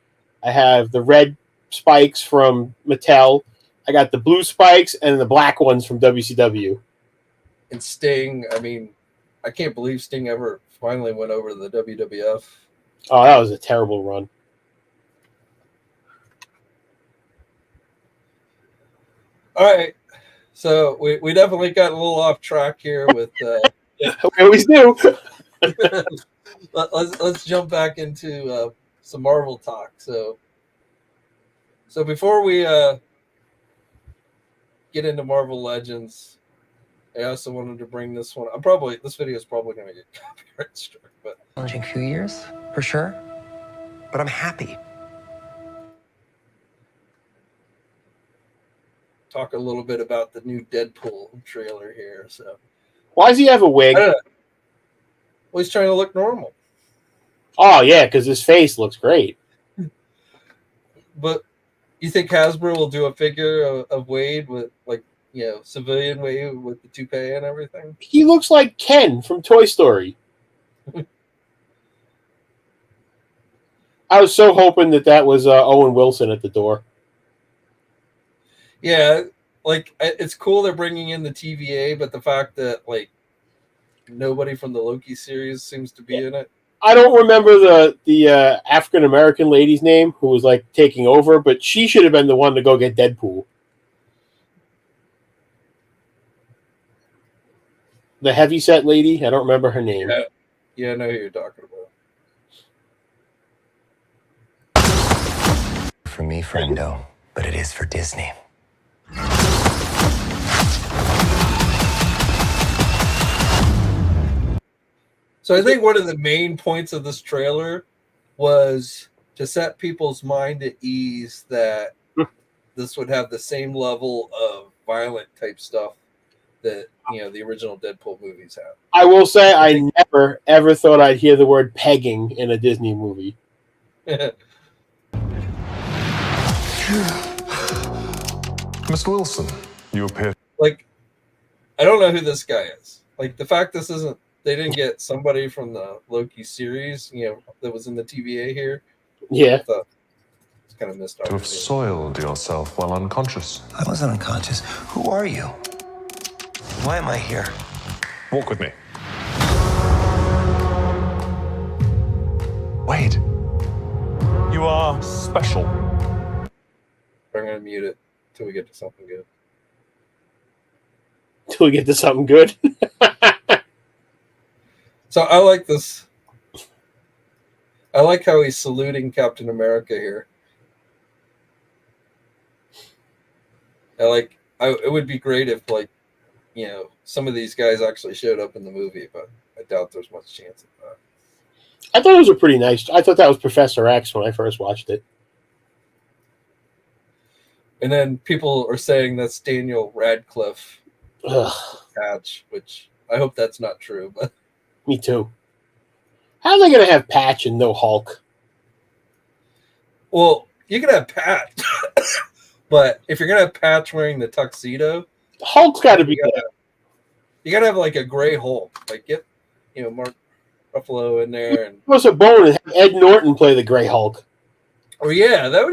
I have the red spikes from Mattel. I got the blue spikes and the black ones from WCW. And Sting, I mean, I can't believe Sting ever finally went over to the WWF. Oh, that was a terrible run. All right, so we definitely got a little off track here with. We always do. let's jump back into some Marvel talk. So before we get into Marvel Legends, I also wanted to bring this one. This video is probably going to get copyright struck, but Challenging few years, for sure. But I'm happy. talk a little bit about the new Deadpool trailer here. So Why does he have a wig? I don't know. Well, he's trying to look normal. Oh, yeah, because his face looks great. But you think Hasbro will do a figure of Wade with, like, civilian Wade with the toupee and everything? He looks like Ken from Toy Story. I was so hoping that was Owen Wilson at the door. Yeah, like, it's cool they're bringing in the TVA, but the fact that, like, nobody from the Loki series seems to be in it. I don't remember the African American lady's name who was like taking over, but she should have been the one to go get Deadpool. The heavyset lady, I don't remember her name. Yeah, I know who you're talking about. For me, friendo, but it is for Disney. So I think one of the main points of this trailer was to set people's mind at ease that this would have the same level of violent type stuff that the original Deadpool movies have. I will say I never ever thought I'd hear the word pegging in a Disney movie. Mr. Wilson, you appear. Like, I don't know who this guy is. Like, the fact they didn't get somebody from the Loki series, that was in the TVA here. Yeah. I thought it's kind of missed To have opportunity. soiled yourself while unconscious. I wasn't unconscious. Who are you? Why am I here? Walk with me. Wait. You are special. I'm going to mute it till we get to something good. Till we get to something good. So I like this. I like how he's saluting Captain America here. It would be great if, like, some of these guys actually showed up in the movie, but I doubt there's much chance of that. I thought it was a pretty nice. I thought that was Professor X when I first watched it. And then people are saying that's Daniel Radcliffe patch, which I hope that's not true, but Me too. How are they going to have Patch and no Hulk? well, you can have Patch, but if you're gonna have Patch wearing the tuxedo, Hulk's got to be there. you gotta have like a gray Hulk, like get Mark Ruffalo in there, and Give us a bone and have Ed Norton play the Gray Hulk. oh yeah, that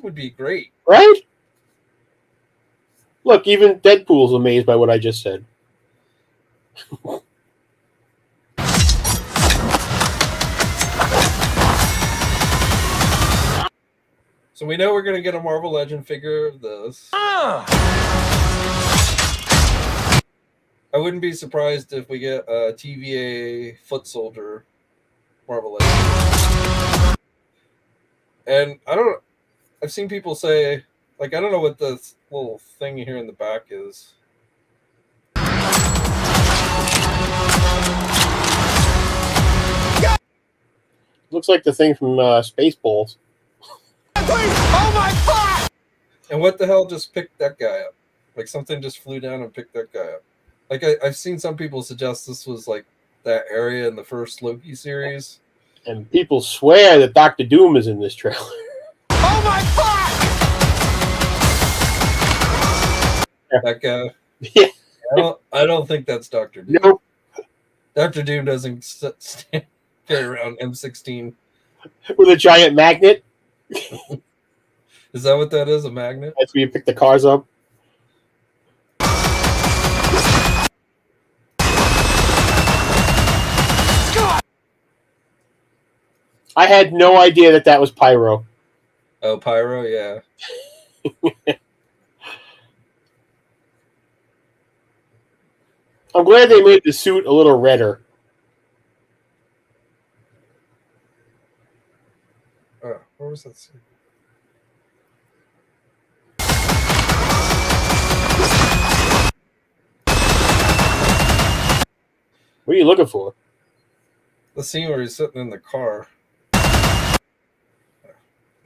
would be great. Right? Look, even Deadpool's amazed by what I just said. So we know we're going to get a Marvel Legend figure of this. I wouldn't be surprised if we get a TVA Foot Soldier Marvel Legend. And I've seen people say, like, I don't know what this little thing here in the back is. Looks like the thing from Spaceballs. Oh my God! And what the hell just picked that guy up? Like something just flew down and picked that guy up. Like I've seen some people suggest this was like that area in the first Loki series. And people swear that Doctor Doom is in this trailer. Oh my God! That guy. Yeah. I don't think that's Doctor Doom. Nope. Doctor Doom doesn't carry around M16. With a giant magnet. Is that what that is? A magnet? That's where you pick the cars up. I had no idea that was Pyro. Oh, Pyro, yeah. I'm glad they made the suit a little redder. Oh, where was that suit? What are you looking for? The scene where he's sitting in the car.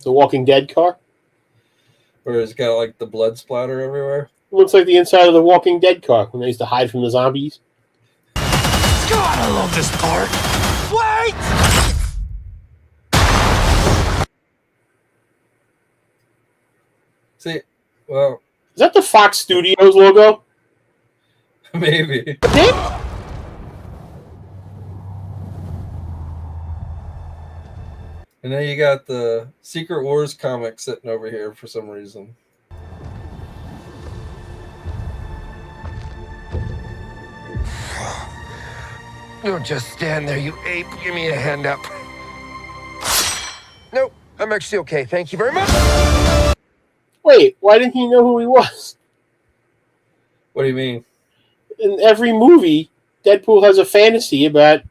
The Walking Dead car? Where he's got like the blood splatter everywhere. It looks like the inside of the Walking Dead car when they used to hide from the zombies. God, I love this part. Wait! See, well, Is that the Fox Studios logo? maybe. And then you got the Secret Wars comic sitting over here for some reason. Don't just stand there, you ape. Give me a hand up. Nope, I'm actually okay. Thank you very much. Wait, why didn't he know who he was? What do you mean? In every movie, Deadpool has a fantasy about...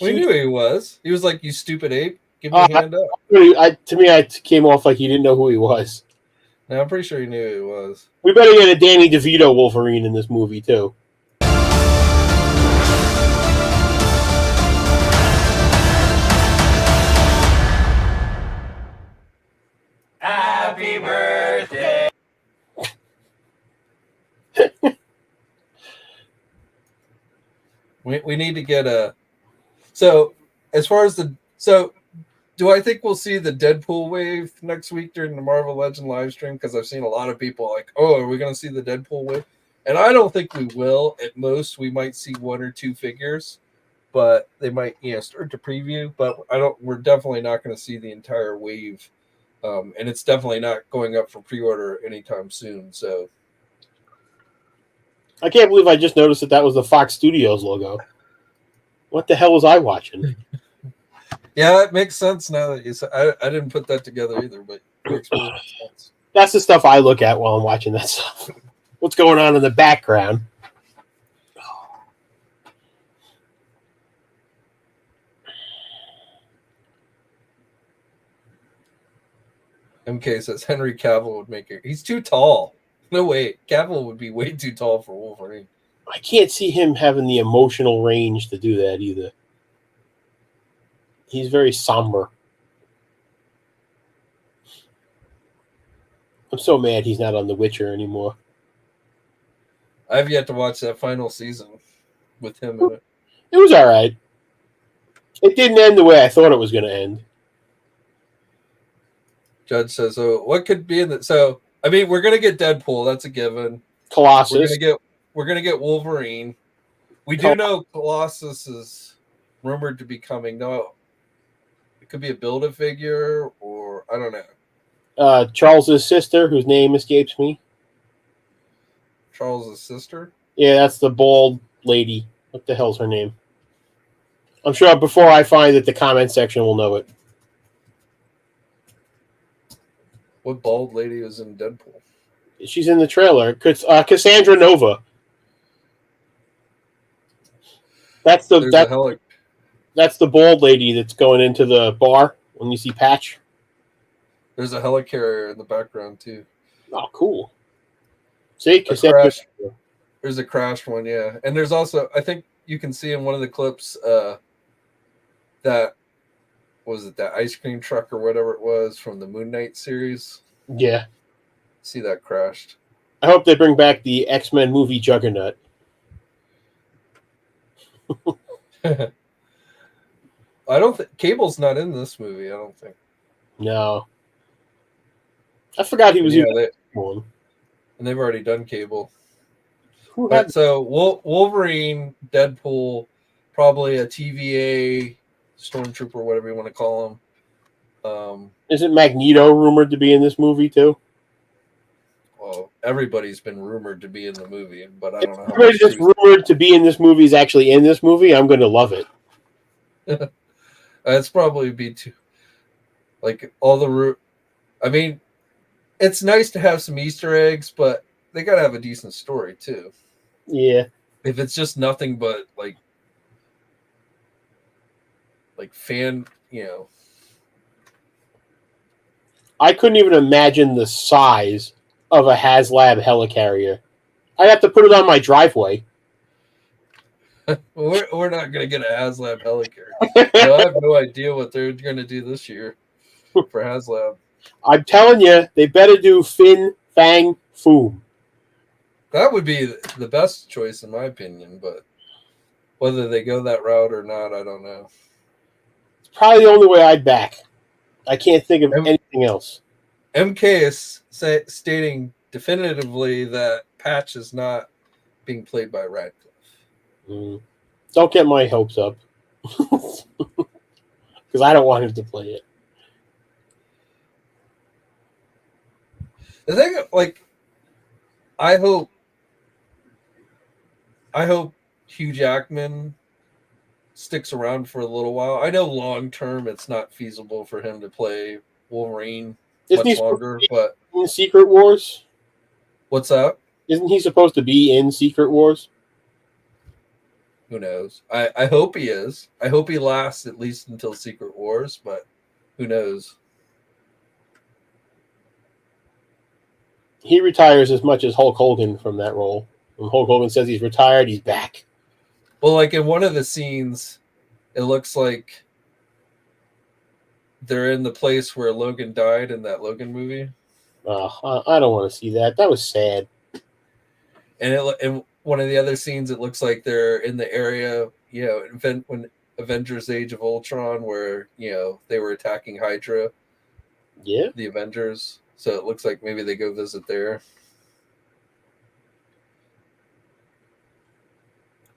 We knew who he was. He was like, "You stupid ape, give me a hand up." To me, I came off like he didn't know who he was. No, I'm pretty sure he knew who he was. We better get a Danny DeVito Wolverine in this movie, too. Happy birthday. We need to get a... So, as far as the... So, do I think we'll see the Deadpool wave next week during the Marvel Legend live stream? Because I've seen a lot of people like, oh, are we going to see the Deadpool wave? And I don't think we will. At most, we might see one or two figures. But they might, start to preview. But we're definitely not going to see the entire wave. And it's definitely not going up for pre-order anytime soon. So... I can't believe I just noticed that was the Fox Studios logo. What the hell was I watching? Yeah, it makes sense now that you said. I didn't put that together either, but it makes sense. That's the stuff I look at while I'm watching that stuff. What's going on in the background? MK says Henry Cavill would make it. He's too tall. No way. Cavill would be way too tall for Wolverine. I can't see him having the emotional range to do that either. He's very somber. I'm so mad he's not on The Witcher anymore. I've yet to watch that final season with him in it. It was all right. It didn't end the way I thought it was going to end. Judge says, "Oh, what could be in the?" So, I mean, we're gonna get Deadpool. That's a given. Colossus. We're gonna get Wolverine. We do know Colossus is rumored to be coming. No, it could be a Build-A-Figure, or I don't know. Charles's sister, whose name escapes me. Charles's sister. Yeah, that's the bald lady. What the hell's her name? I'm sure before I find it, the comment section will know it. What bald lady was in Deadpool? She's in the trailer. Cassandra Nova. That's the that's the bald lady that's going into the bar when you see Patch. There's a helicarrier in the background too. Oh, cool. See, Cassandra. Crash. There's a crashed one, yeah. And there's also, I think you can see in one of the clips that was it that ice cream truck or whatever it was from the Moon Knight series. Yeah. See that crashed. I hope they bring back the X-Men movie Juggernaut. I don't think Cable's not in this movie. I don't think. No. I forgot he was Yeah, even one. And they've already done Cable. Who But had so Wolverine, Deadpool, probably a TVA, Stormtrooper, whatever you want to call him. Isn't Magneto rumored to be in this movie too? Well, everybody's been rumored to be in the movie, but I don't know how Everybody much that's truth. rumored to be in this movie is actually in this movie. I'm going to love it. It's probably be too like all the I mean, it's nice to have some Easter eggs, but they got to have a decent story too. Yeah. If it's just nothing but like fan, I couldn't even imagine the size of a HasLab helicarrier. I'd have to put it on my driveway. we're not gonna get a HasLab helicarrier. I have no idea what they're gonna do this year for HasLab. I'm telling you, they better do Fin Fang Foom. That would be the best choice in my opinion, but whether they go that route or not, I don't know. It's probably the only way I'd back. I can't think of anything else. MK is stating definitively that Patch is not being played by Radcliffe. Don't get my hopes up. Because I don't want him to play it. The thing, I hope Hugh Jackman sticks around for a little while. I know long term it's not feasible for him to play Wolverine much longer, but in Secret Wars? What's up? Isn't he supposed to be in Secret Wars? Who knows? I hope he is. I hope he lasts at least until Secret Wars, but who knows? He retires as much as Hulk Hogan from that role. When Hulk Hogan says he's retired, he's back. Well, in one of the scenes, it looks like they're in the place where Logan died in that Logan movie. I don't want to see that. That was sad. And in one of the other scenes, it looks like they're in the area, when Avengers: Age of Ultron, where they were attacking Hydra. Yeah, the Avengers. So it looks like maybe they go visit there.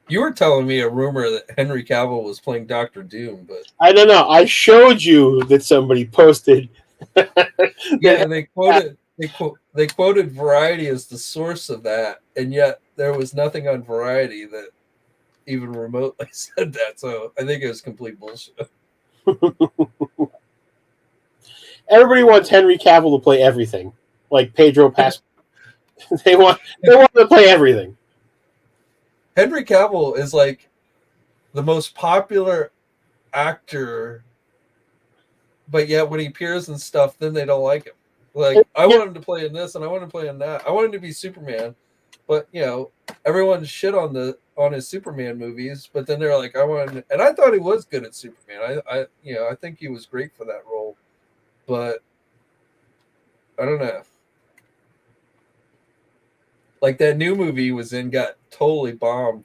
You were telling me a rumor that Henry Cavill was playing Dr. Doom, but I don't know. I showed you that somebody posted. Yeah, and they quoted Variety as the source of that, and yet there was nothing on Variety that even remotely said that. So I think it was complete bullshit. Everybody wants Henry Cavill to play everything, like Pedro Pascal. they want to play everything. Henry Cavill is the most popular actor, but yet when he appears in stuff, then they don't like him. I want him to play in this, and I want him to play in that. I want him to be Superman, but everyone shit on his Superman movies. But then they're like, and I thought he was good at Superman. I think he was great for that role, but I don't know. That new movie he was in got totally bombed.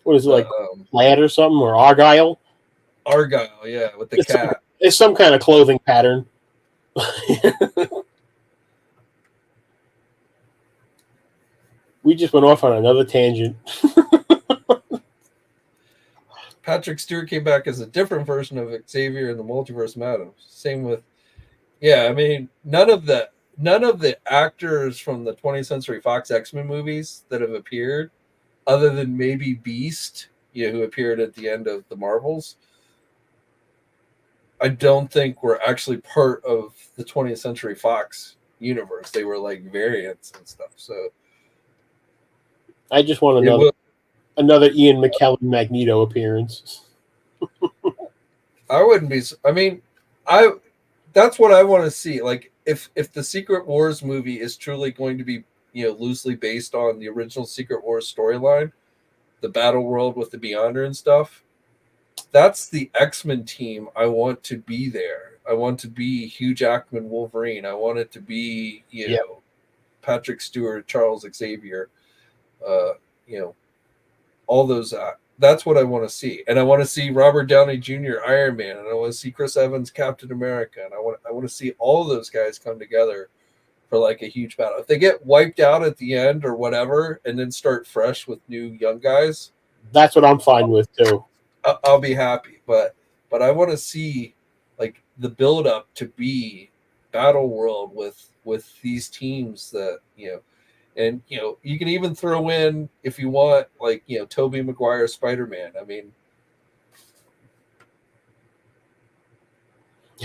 What is it, Lad or something, or Argyle? Argyle, yeah, with the cat. It's some kind of clothing pattern. We just went off on another tangent. Patrick Stewart came back as a different version of Xavier in the Multiverse Madness. Same with, I mean, none of the actors from the 20th Century Fox X-Men movies that have appeared, other than maybe Beast, who appeared at the end of the Marvels, I don't think were actually part of the 20th Century Fox universe. They were like variants and stuff. So I just want another Ian McKellen Magneto appearance. I wouldn't be. I mean, that's what I want to see. Like, if the Secret Wars movie is truly going to be, loosely based on the original Secret Wars storyline, the battle world with the Beyonder and stuff, that's the X-Men team I want to be there. I want to be Hugh Jackman Wolverine. I want it to be, Patrick Stewart, Charles Xavier, all those. That's what I want to see, and I want to see Robert Downey Jr. Iron Man, and I want to see Chris Evans Captain America, and I want to see all of those guys come together for like a huge battle. If they get wiped out at the end or whatever, and then start fresh with new young guys, that's what I'm fine with too. I'll be happy. But I want to see like the build up to be Battle World with these teams that And you can even throw in, if you want, like Tobey Maguire Spider-Man. I mean,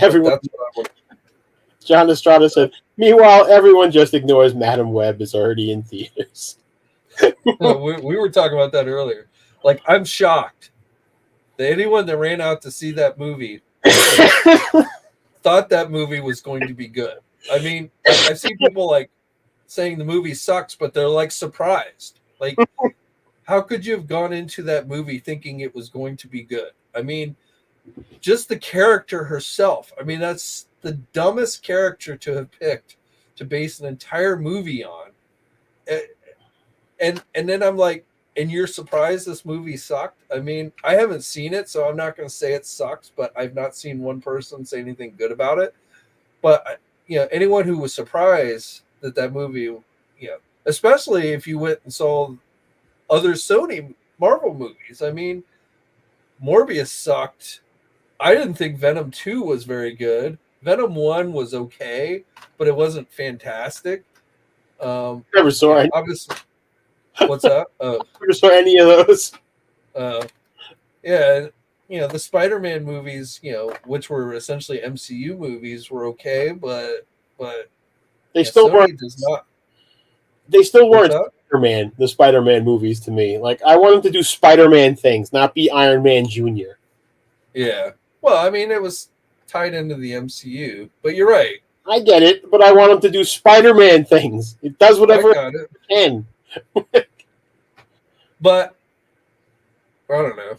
everyone. John Estrada said, "Meanwhile, everyone just ignores Madam Web is already in theaters." we were talking about that earlier. Like, I'm shocked that anyone that ran out to see that movie thought that movie was going to be good. I mean, I've seen people like saying the movie sucks, but they're like surprised. Like, how could you have gone into that movie thinking it was going to be good? I mean, just the character herself. I mean, that's the dumbest character to have picked to base an entire movie on. And then I'm like, and you're surprised this movie sucked? I mean, I haven't seen it, so I'm not going to say it sucks, but I've not seen one person say anything good about it. But, anyone who was surprised that movie, especially if you went and saw other Sony Marvel movies. I mean, Morbius sucked. I didn't think Venom 2 was very good. Venom 1 was okay, but it wasn't fantastic. Never saw it. Obviously, what's that? Never saw any of those. Yeah, the Spider-Man movies, which were essentially MCU movies, were okay, but they still weren't. They still weren't Spider-Man. The Spider-Man movies to me, like I want them to do Spider-Man things, not be Iron Man Jr. Yeah, well, I mean, it was tied into the MCU, but you're right. I get it, but I want them to do Spider-Man things. It does whatever it can. But I don't know.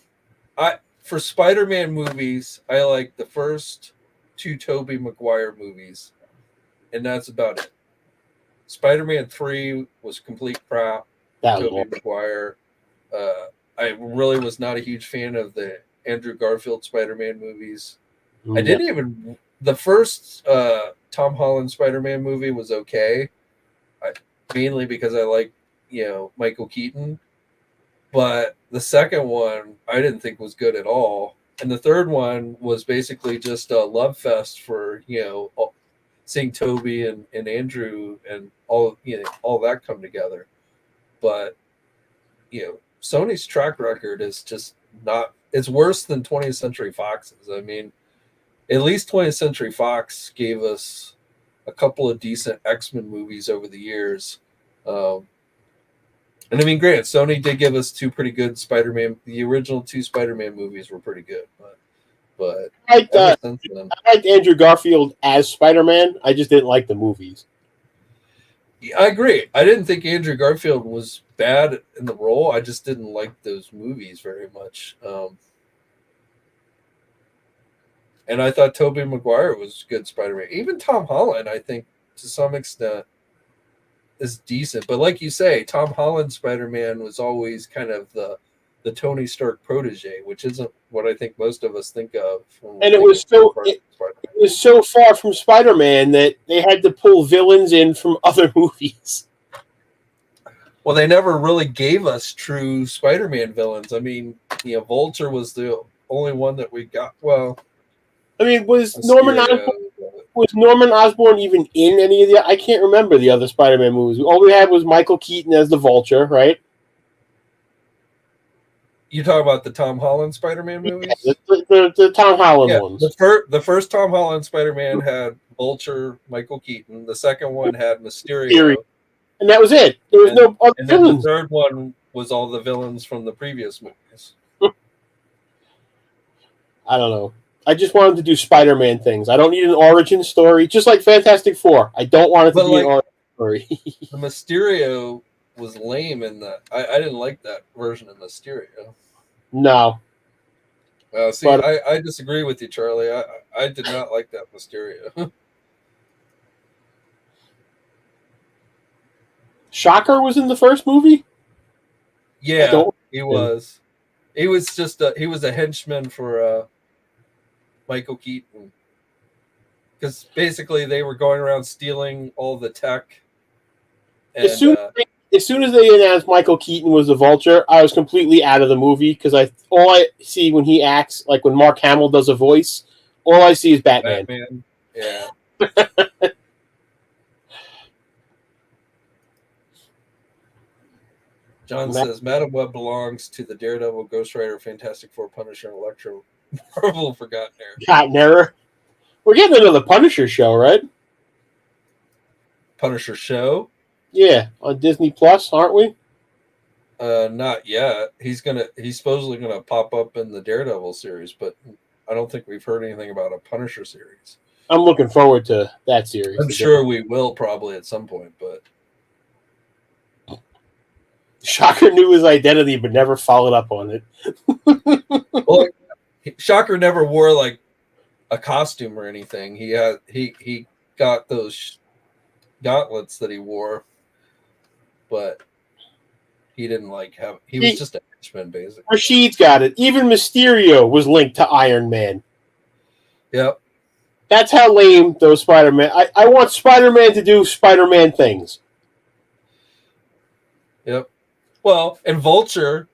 For Spider-Man movies, I like the first two Tobey Maguire movies, and that's about it. Spider-Man 3 was complete crap. Tobey Maguire. I really was not a huge fan of the Andrew Garfield Spider-Man movies. I didn't even. The first Tom Holland Spider-Man movie was okay, mainly because I like Michael Keaton. But the second one I didn't think was good at all, and the third one was basically just a love fest for seeing Toby and Andrew and all that come together. But Sony's track record is just not. It's worse than 20th Century Fox's. I mean, at least 20th Century Fox gave us a couple of decent X-Men movies over the years. And I mean, granted, Sony did give us two pretty good Spider-Man. The original two Spider-Man movies were pretty good, but I liked Andrew Garfield as Spider-Man. I just didn't like the movies. I agree. I didn't think Andrew Garfield was bad in the role. I just didn't like those movies very much. And I thought Tobey Maguire was good Spider-Man. Even Tom Holland, I think, to some extent, is decent. But like you say, Tom Holland Spider-Man was always kind of the Tony Stark protege, which isn't what I think most of us think of. And it was so far from Spider-Man that they had to pull villains in from other movies. Well, they never really gave us true Spider-Man villains. I mean, Vulture was the only one that we got. Well, I mean, was Norman Osborn even in any of the? I can't remember the other Spider-Man movies. All we had was Michael Keaton as the Vulture, right? You talk about the Tom Holland Spider-Man movies? Yeah, the Tom Holland ones. The first Tom Holland Spider-Man had Vulture, Michael Keaton. The second one had Mysterio. And that was it. There was no other and then villains. The third one was all the villains from the previous movies. I don't know. I just wanted to do Spider-Man things. I don't need an origin story, just like Fantastic Four. I don't want it to be an origin story. The Mysterio was lame in that. I didn't like that version of Mysterio. No. I disagree with you, Charlie. I did not like that Mysterio. Shocker was in the first movie? Yeah, he was. He was just he was a henchman for Michael Keaton. Because basically they were going around stealing all the tech. And, as soon as they announced Michael Keaton was the Vulture, I was completely out of the movie because all I see when he acts, like when Mark Hamill does a voice, all I see is Batman. Yeah. John says Madam Web belongs to the Daredevil, Ghost Rider, Fantastic Four, Punisher, and Electro. Marvel Forgotten Era. Forgotten Era. We're getting another Punisher show, right? Punisher show? Yeah, on Disney Plus, aren't we? Not yet. He's supposedly gonna pop up in the Daredevil series, but I don't think we've heard anything about a Punisher series. I'm looking forward to that series. I'm sure we will probably at some point, but Shocker knew his identity but never followed up on it. Well, Shocker never wore like a costume or anything. He got those gauntlets that he wore, but he didn't he was just a henchman basically. Rashid's got it. Even Mysterio was linked to Iron Man. Yep. That's how lame those Spider-Man. I want Spider-Man to do Spider-Man things. Yep. Well, and Vulture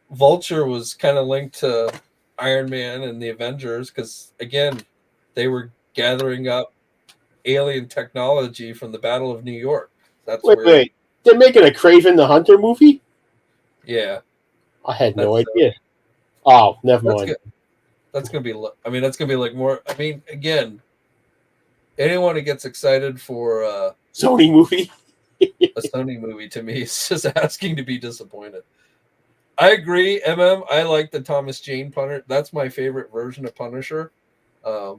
was kind of linked to Iron Man and the Avengers because, again, they were gathering up alien technology from the Battle of New York. Wait. They're making a Kraven the Hunter movie? Yeah. I had no idea. Oh, never mind. That's going to be, that's going to be like more, again, anyone who gets excited for Sony movie? a Sony movie to me is just asking to be disappointed. I agree, I like the Thomas Jane Punisher. That's my favorite version of Punisher. I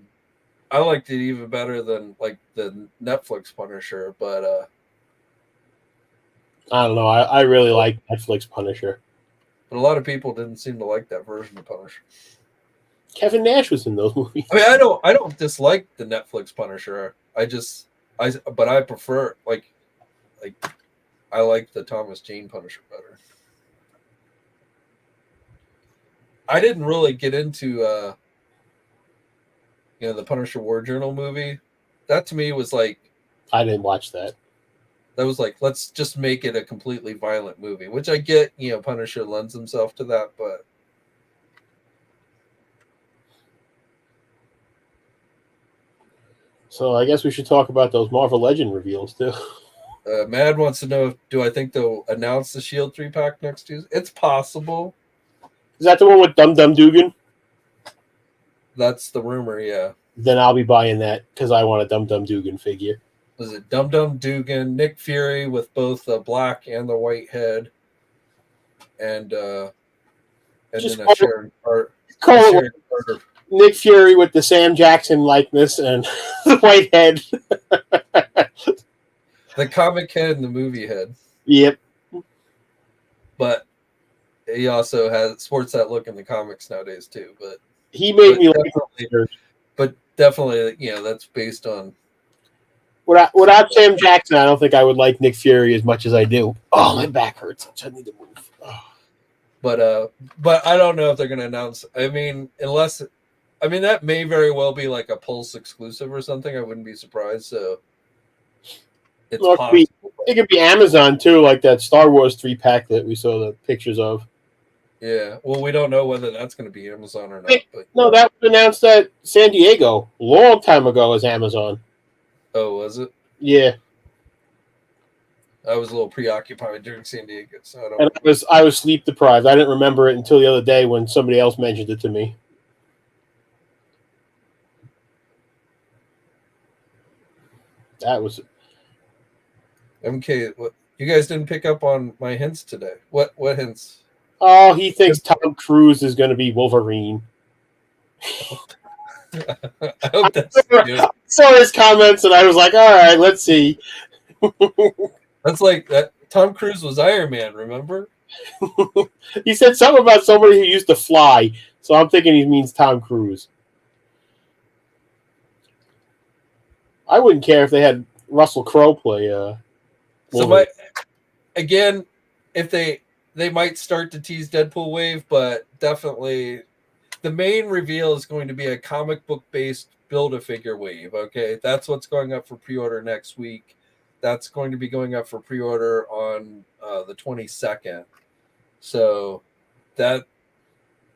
liked it even better than like the Netflix Punisher, but I don't know. I really like Netflix Punisher. But a lot of people didn't seem to like that version of Punisher. Kevin Nash was in those movies. I don't dislike the Netflix Punisher. But I prefer I like the Thomas Jane Punisher better. I didn't really get into the Punisher War Journal movie. That to me was like, I didn't watch that. That was like, let's just make it a completely violent movie, which I get, Punisher lends himself to that, but so I guess we should talk about those Marvel Legend reveals too. Mad wants to know, do I think they'll announce the Shield 3-pack next Tuesday? It's possible. Is that the one with Dum Dum Dugan? That's the rumor, yeah. Then I'll be buying that because I want a Dum Dum Dugan figure. Was it Dum Dum Dugan, Nick Fury with both the black and the white head, and then a Sharon Carter. Nick Fury with the Sam Jackson likeness and the white head. The comic head and the movie head. Yep. But he also sports that look in the comics nowadays too. But he made me like it. But definitely, that's based on. Without Sam Jackson, I don't think I would like Nick Fury as much as I do. Oh, my back hurts. I need to move. Oh. But I don't know if they're going to announce. That may very well be like a Pulse exclusive or something. I wouldn't be surprised. So it's possible. It could be Amazon too, like that Star Wars 3-pack that we saw the pictures of. Yeah, well, we don't know whether that's going to be Amazon or not. But no, that was announced at San Diego a long time ago as Amazon. Oh, was it? Yeah. I was a little preoccupied during San Diego, so I don't. And I was sleep deprived. I didn't remember it until the other day when somebody else mentioned it to me. That was MK. What you guys didn't pick up on my hints today? What hints? Oh, he thinks Tom Cruise is going to be Wolverine. I hope that's good. Saw his comments and I was like, all right, let's see. That's like that. Tom Cruise was Iron Man. Remember? He said something about somebody who used to fly, so I'm thinking he means Tom Cruise. I wouldn't care if they had Russell Crowe play. So again, if they might start to tease Deadpool wave, but definitely the main reveal is going to be a comic book based Build-A-Figure wave. Okay, that's what's going up for pre-order next week. That's going to be going up for pre-order on the 22nd. So that,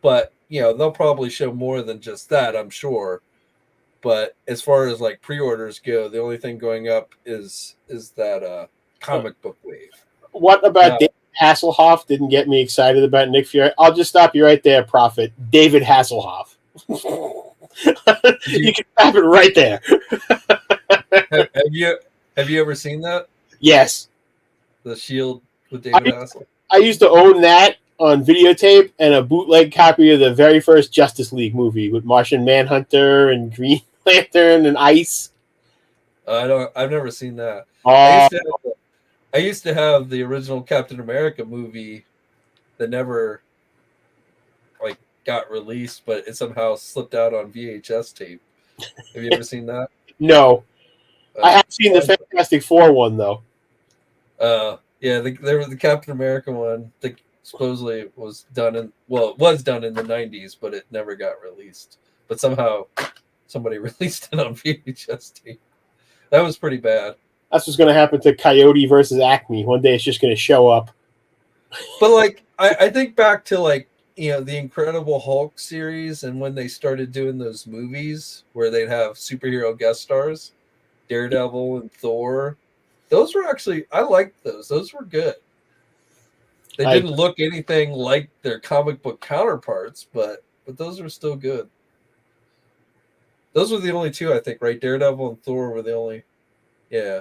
but they'll probably show more than just that, I'm sure. But as far as like pre-orders go, the only thing going up is that comic book wave. What about David Hasselhoff didn't get me excited about Nick Fury? I'll just stop you right there, Prophet. David Hasselhoff. You can stop it right there. Have you ever seen that? Yes. The Shield with David Hasselhoff? I used to own that on videotape and a bootleg copy of the very first Justice League movie with Martian Manhunter and Green Lantern and Ice. I've never seen that. Oh. I used to have the original Captain America movie that never got released, but it somehow slipped out on VHS tape. Have you ever seen that? No. I have seen the Fantastic Four one though. Yeah, there was the Captain America one that supposedly was done in it was done in the 90s, but it never got released. But somehow somebody released it on VHS tape. That was pretty bad. That's what's going to happen to Coyote versus Acme. One day it's just going to show up. But I think back to the Incredible Hulk series and when they started doing those movies where they'd have superhero guest stars, Daredevil and Thor. Those were actually, I liked those. Those were good. They didn't look anything like their comic book counterparts, but those were still good. Those were the only two, I think, right? Daredevil and Thor were the only. Yeah.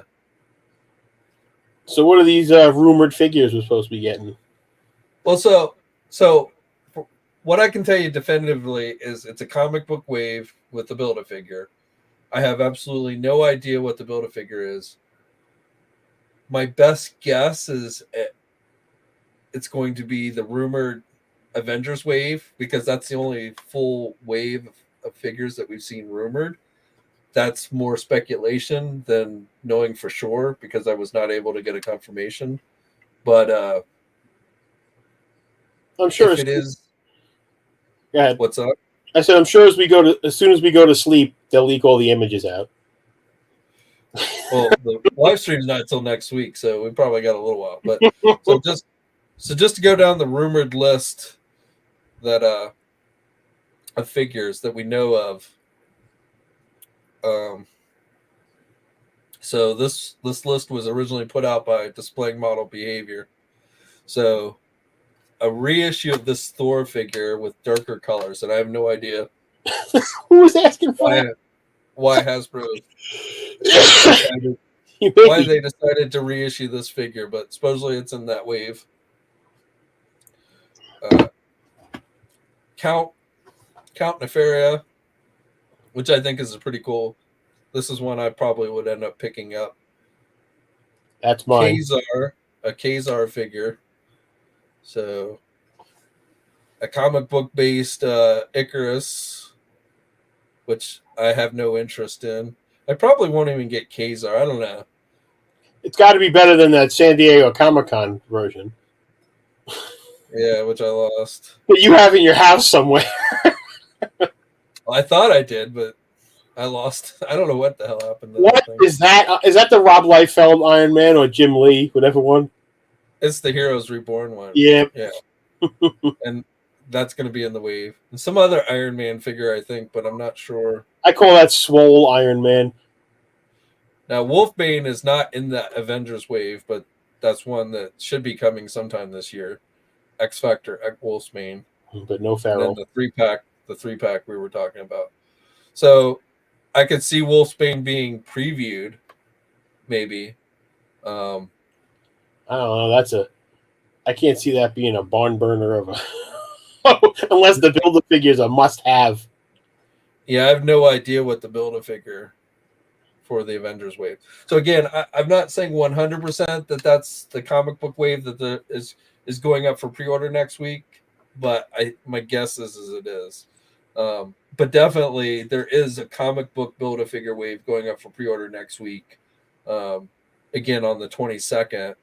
So what are these rumored figures we're supposed to be getting? Well, so what I can tell you definitively is it's a comic book wave with the Build-A-Figure. I have absolutely no idea what the Build-A-Figure is. My best guess is it's going to be the rumored Avengers wave because that's the only full wave of figures that we've seen rumored. That's more speculation than knowing for sure because I was not able to get a confirmation. But I'm sure if it is. Go ahead. What's up? I said I'm sure as soon as we go to sleep, they'll leak all the images out. Well, the live stream's not until next week, so we probably got a little while. But just to go down the rumored list that of figures that we know of. So this list was originally put out by Displaying Model Behavior. So a reissue of this Thor figure with darker colors, and I have no idea Who was asking for that? Why Hasbro why they decided to reissue this figure, but supposedly it's in that wave. Count Nefaria, which I think is a pretty cool. This is one I probably would end up picking up. That's mine. A Kazar figure. So a comic book based Icarus, which I have no interest in. I probably won't even get Kazar. I don't know. It's got to be better than that San Diego Comic-Con version. Yeah, which I lost. That you have in your house somewhere. Well, I thought I did, but I lost. I don't know what the hell happened to What that thing. is that? Is that the Rob Liefeld Iron Man or Jim Lee, whatever one? It's the Heroes Reborn one. Yeah. And that's going to be in the wave. And some other Iron Man figure, I think, but I'm not sure. I call that Swole Iron Man. Now, Wolfbane is not in that Avengers wave, but that's one that should be coming sometime this year. X Factor, X Wolfsbane, but no and then Farrell. the three pack we were talking about. So I could see Wolfsbane being previewed, maybe. I don't know. I can't see that being a barn burner of a unless the Build-A-Figure is a must-have. Yeah, I have no idea what the Build-A-Figure for the Avengers wave. So again, I'm not saying 100% that that's the comic book wave that is going up for pre-order next week, but my guess is it is. But definitely there is a comic book Build-A-Figure wave going up for pre-order next week. Again on the 22nd,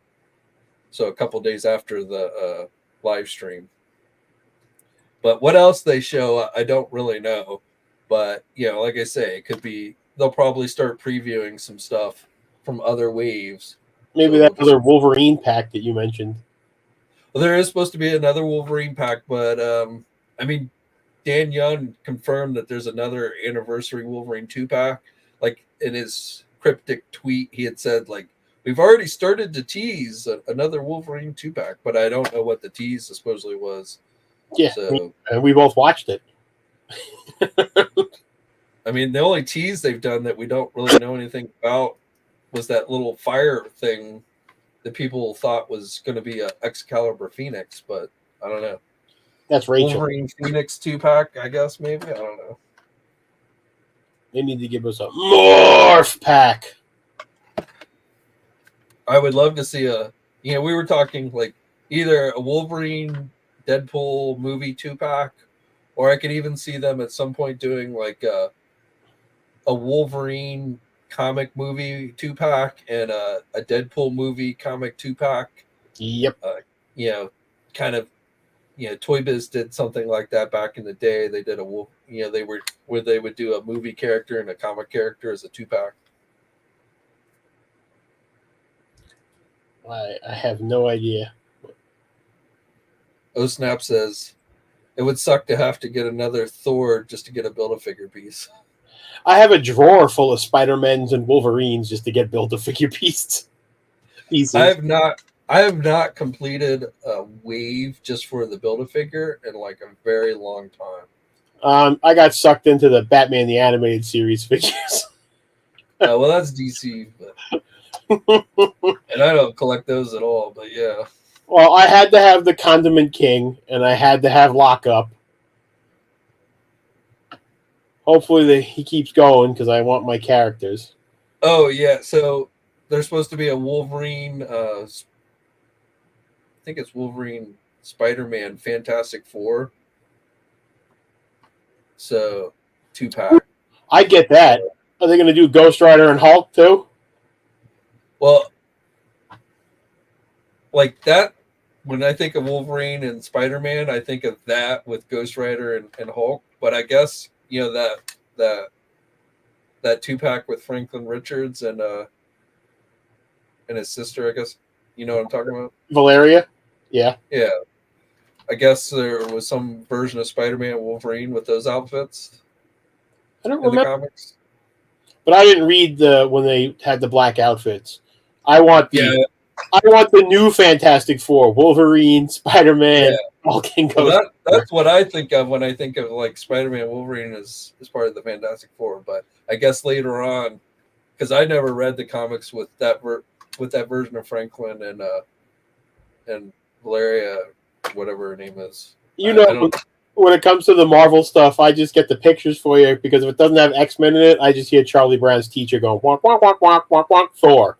so a couple days after the live stream. But what else they show, I don't really know. But like I say, it could be they'll probably start previewing some stuff from other waves. Maybe So that other Wolverine pack that you mentioned. Well, there is supposed to be another Wolverine pack, but I mean, Dan Young confirmed that there's another anniversary Wolverine 2-pack. Like in his cryptic tweet, he had said, like, we've already started to tease another Wolverine 2-pack, but I don't know what the tease supposedly was. Yeah, so we both watched it. I mean, the only tease they've done that we don't really know anything about was that little fire thing that people thought was going to be a Excalibur Phoenix, but I don't know. That's Rachel. Wolverine Phoenix 2-pack, I guess, maybe. I don't know. They need to give us a Morph pack. I would love to see we were talking like either a Wolverine Deadpool movie 2-pack, or I could even see them at some point doing like a Wolverine comic movie 2-pack and a Deadpool movie comic 2-pack. Yep. Kind of, Toy Biz did something like that back in the day. They did they would do a movie character and a comic character as a 2-pack. I have no idea. Oh Snap says it would suck to have to get another Thor just to get a Build-A-Figure piece. I have a drawer full of Spider-Mans and Wolverines just to get Build-A-Figure pieces. I have not completed a wave just for the Build-A-Figure in like a very long time. I got sucked into the Batman the Animated Series figures. Well, that's DC, and I don't collect those at all. But yeah. Well, I had to have the Condiment King, and I had to have Lockup. Hopefully he keeps going because I want my characters. Oh yeah, so there's supposed to be a Wolverine. I think it's Wolverine, Spider-Man, Fantastic Four. So 2-pack. I get that. Are they going to do Ghost Rider and Hulk too? Well, like that. When I think of Wolverine and Spider-Man, I think of that with Ghost Rider and Hulk. But I guess that 2-pack with Franklin Richards and his sister. I guess you know what I'm talking about. Valeria. Yeah. Yeah. I guess there was some version of Spider-Man and Wolverine with those outfits. I don't in remember. the comics. But I didn't read when they had the black outfits. I want the new Fantastic Four: Wolverine, Spider-Man, Hulk, and Ghost. Well, that's what I think of when I think of like Spider-Man, Wolverine as part of the Fantastic Four. But I guess later on, because I never read the comics with that version of Franklin and Valeria, whatever her name is. When it comes to the Marvel stuff, I just get the pictures for you because if it doesn't have X-Men in it, I just hear Charlie Brown's teacher going wonk wonk wonk wonk wonk wonk Thor.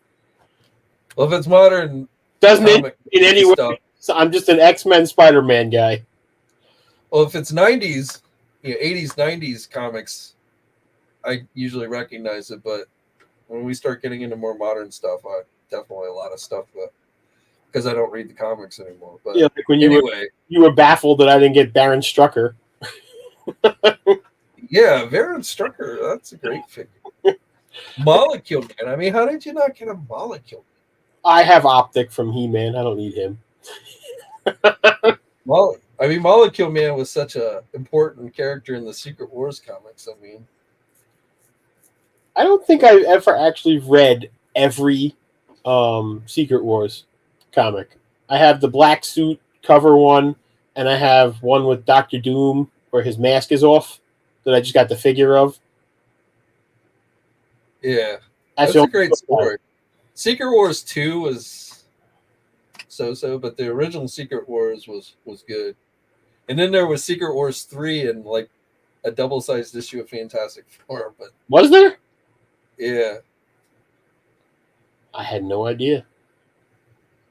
Well, if it's modern, doesn't it in any way? So I'm just an X-Men Spider-Man guy. Well, if it's 90s, 80s, 90s comics, I usually recognize it. But when we start getting into more modern stuff, definitely a lot of stuff because I don't read the comics anymore. But yeah, like when you were baffled that I didn't get Baron Strucker. Yeah, Baron Strucker, that's a great figure. Molecule Man. I mean, how did you not get a Molecule Man? I have Optic from He-Man. I don't need him. Well, I mean, Molecule Man was such a important character in the Secret Wars comics. I mean, I don't think I've ever actually read every Secret Wars. comic. I have the black suit cover one, and I have one with Doctor Doom where his mask is off that I just got the figure of. Yeah, That's that's the a great only story. Secret Wars 2 was so, but the original Secret Wars was good. And then there was Secret Wars 3 and like a double-sized issue of Fantastic Four. But Was there? yeah, I had no idea.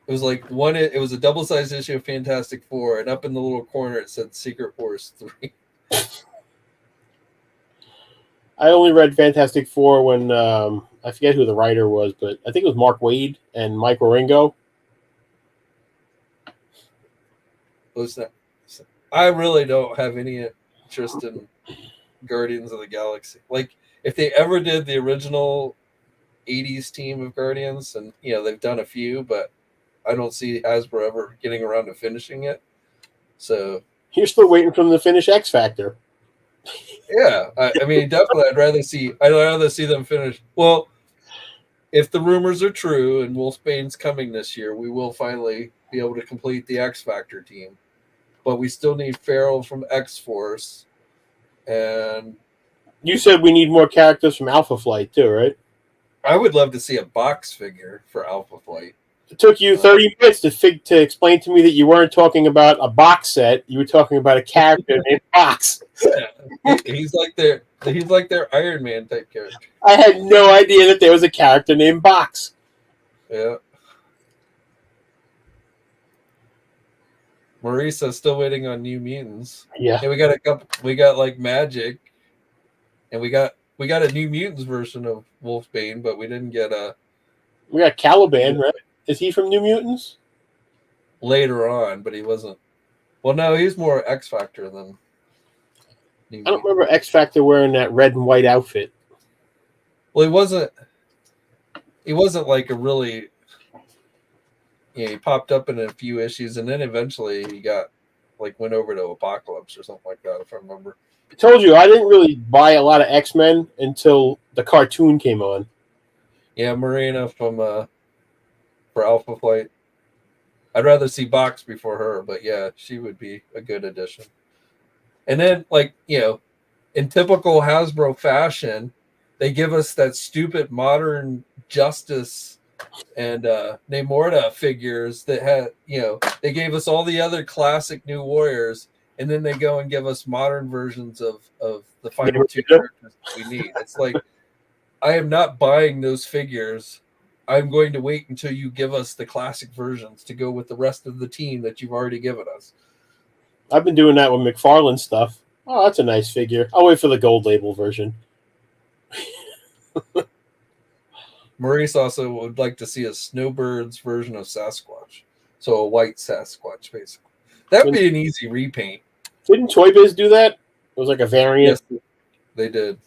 it was like one. It was a double-sized issue of Fantastic Four, and up in the little corner it said Secret Wars 3. I only read Fantastic Four when I forget who the writer was, but I think it was Mark Waid and Mike Waringo. Listen, I really don't have any interest in Guardians of the Galaxy. Like, if they ever did the original 80s team of Guardians, and they've done a few, but I don't see Hasbro ever getting around to finishing it. So You're still waiting for them to finish X Factor. yeah, I mean, definitely, I'd rather see them finish. Well, if the rumors are true and Wolfbane's coming this year, we will finally be able to complete the X Factor team. But we still need Farrell from X Force, and You said we need more characters from Alpha Flight too, right? I would love to see a box figure for Alpha Flight. It took you 30 minutes to explain to me that you weren't talking about a box set. You were talking about a character named Box. Yeah. He's like their Iron Man type character. I had no idea that there was a character named Box. Yeah. Marisa's still waiting on New Mutants. Yeah. And we got a couple. We got like Magic, and we got a New Mutants version of Wolfbane, but we didn't get a We got Caliban, right? Is he from New Mutants? later on. But he wasn't. Well, no, he's more X Factor than. I don't remember X Factor wearing that red and white outfit. Well, he wasn't. He wasn't like a really. He popped up in a few issues, and then eventually he went over to Apocalypse or something like that, if I remember. I told you I didn't really buy a lot of X-Men until the cartoon came on. Yeah, Marina for Alpha Flight. I'd rather see Box before her, but yeah, she would be a good addition. And then, in typical Hasbro fashion, they give us that stupid modern Justice and Namorta figures that had, they gave us all the other classic New Warriors, and then they go and give us modern versions of the final two characters we need. It's like, I am not buying those figures. I'm going to wait until you give us the classic versions to go with the rest of the team that you've already given us. I've been doing that with McFarlane stuff. Oh, that's a nice figure. I'll wait for the gold label version. Maurice also would like to see a Snowbird's version of Sasquatch. So a white Sasquatch, basically. That would be an easy repaint. Didn't Toy Biz do that? It was like a variant. Yes, they did.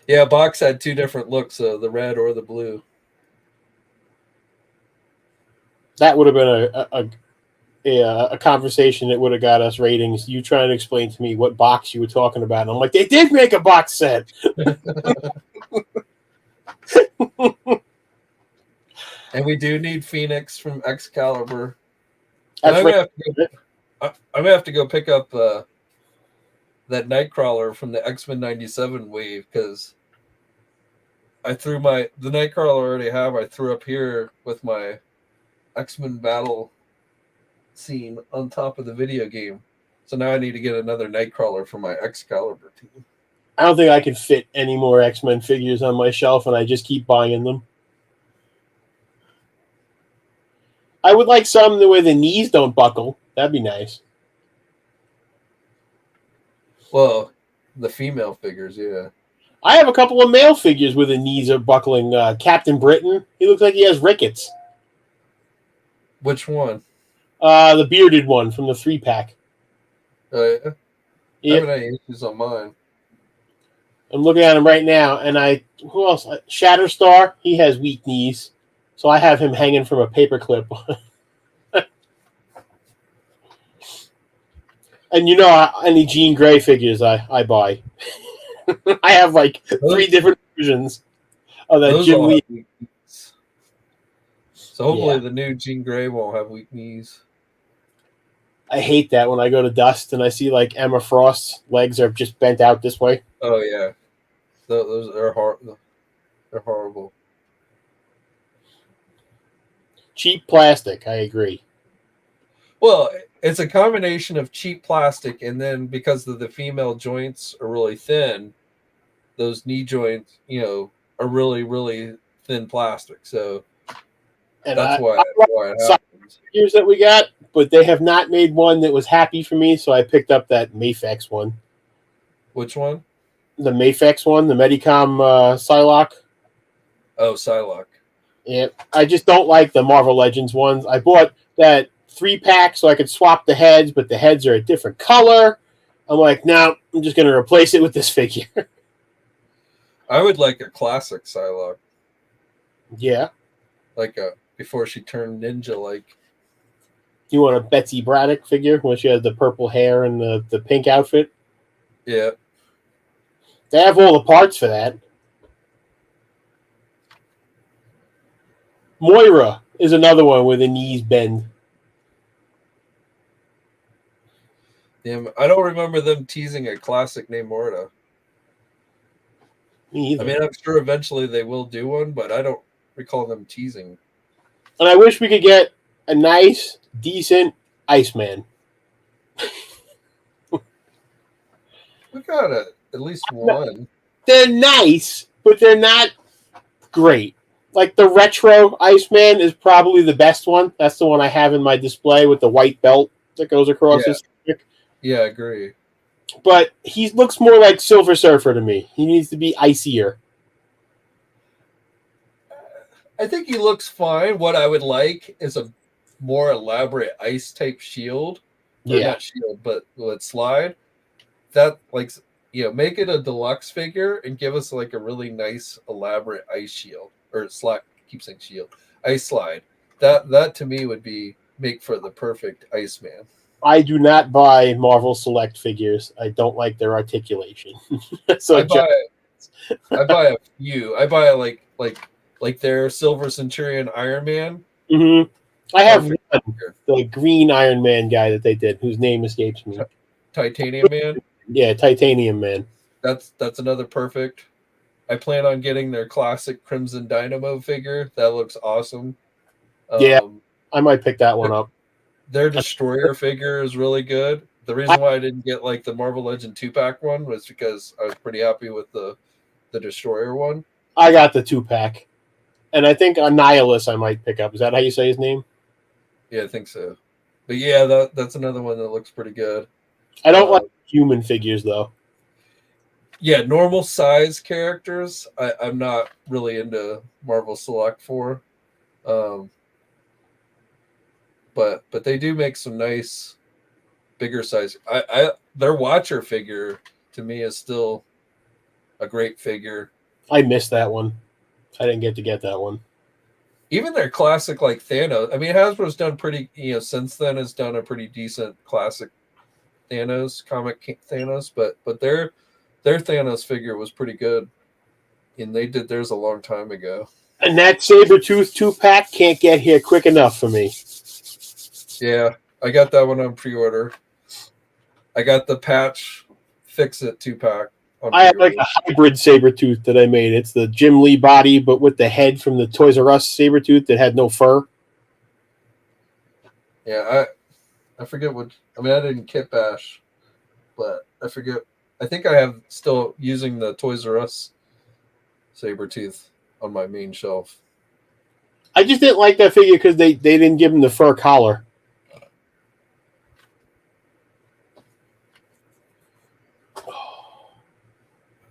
Yeah, Box had two different looks, the red or the blue. That would have been a conversation that would have got us ratings. You trying to explain to me what box you were talking about. And I'm like, they did make a box set. And we do need Phoenix from Excalibur. That's I'm right. gonna have to go pick up that Nightcrawler from the X-Men 97 wave, because I threw the Nightcrawler I already have. I threw up here with my X-Men battle scene on top of the video game. So now I need to get another Nightcrawler for my Excalibur team. I don't think I can fit any more X-Men figures on my shelf, and I just keep buying them. I would like some where the knees don't buckle. That'd be nice. Well, the female figures, yeah. I have a couple of male figures where the knees are buckling. Captain Britain, he looks like he has rickets. Which one? The bearded one from the 3-pack. Yeah. Yep. I haven't had issues on mine. I'm looking at him right now, and who else? Shatterstar, he has weak knees, so I have him hanging from a paperclip. And any Jean Grey figures I buy. I have like 3 different versions. Oh, that Those Jim all Lee. have weak knees. So hopefully Yeah. the new Jean Grey won't have weak knees. I hate that when I go to Dust and I see like Emma Frost's legs are just bent out this way. Oh yeah, those are they're horrible. Cheap plastic. I agree. Well, it's a combination of cheap plastic, and then because the female joints are really thin, those knee joints, are really, really thin plastic. So And that's I why it like happens. figures that we got, but they have not made one that was happy for me, so I picked up that Mafex one. Which one? The Mafex one, the Medicom Psylocke. Oh, Psylocke. Yeah, I just don't like the Marvel Legends ones. I bought that 3-pack so I could swap the heads, but the heads are a different color. I'm like, no, I'm just going to replace it with this figure. I would like a classic Psylocke, Yeah. like before she turned ninja. Like, You want a Betsy Braddock figure when she has the purple hair and the pink outfit? yeah, They have all the parts for that. Moira is another one where the knees bend. damn. I don't remember them teasing a classic named Morta. Me either. I mean, I'm sure eventually they will do one, but I don't recall them teasing. And I wish we could get a nice, decent Iceman. We got at least one. They're nice, but they're not great. Like the retro Iceman is probably the best one. That's the one I have in my display with the white belt that goes across his stick. Yeah, I agree. But he looks more like Silver Surfer to me. He needs to be icier. I think he looks fine. What I would like is a more elaborate ice type shield. Or Yeah. not shield, but would slide. That make it a deluxe figure and give us like a really nice elaborate ice shield or slide. Keep saying shield, ice slide. That to me would make for the perfect Iceman. I do not buy Marvel Select figures. I don't like their articulation. So I buy a few. I buy like their Silver Centurion Iron Man. Mm-hmm. I have Perfect one, figure. the green Iron Man guy that they did, whose name escapes me. Titanium Man. Yeah, Titanium Man. That's another perfect. I plan on getting their classic Crimson Dynamo figure. That looks awesome. Yeah, I might pick that one up. Their Destroyer figure is really good. The reason why I didn't get like the Marvel Legend 2-pack one was because I was pretty happy with the Destroyer one. I got the 2-pack. And I think Annihilus I might pick up. Is that how you say his name? Yeah, I think so. But yeah, that's another one that looks pretty good. I don't like human figures, though. Yeah, normal size characters, I'm not really into Marvel Select for. But they do make some nice bigger size. Their Watcher figure to me is still a great figure. I missed that one. I didn't get that one. Even their classic like Thanos. I mean, Hasbro's done pretty, since then has done a pretty decent classic Thanos comic Thanos, but their Thanos figure was pretty good, and they did theirs a long time ago. And that Sabretooth 2-pack can't get here quick enough for me. Yeah, I got that one on pre-order. I got the Patch Fix-It 2-pack. I have like a hybrid Sabretooth that I made. It's the Jim Lee body, but with the head from the Toys R Us Sabretooth that had no fur. Yeah, I forget what. I mean, I didn't kit bash, but I forget. I think I have still using the Toys R Us Sabretooth on my main shelf. I just didn't like that figure because they didn't give him the fur collar.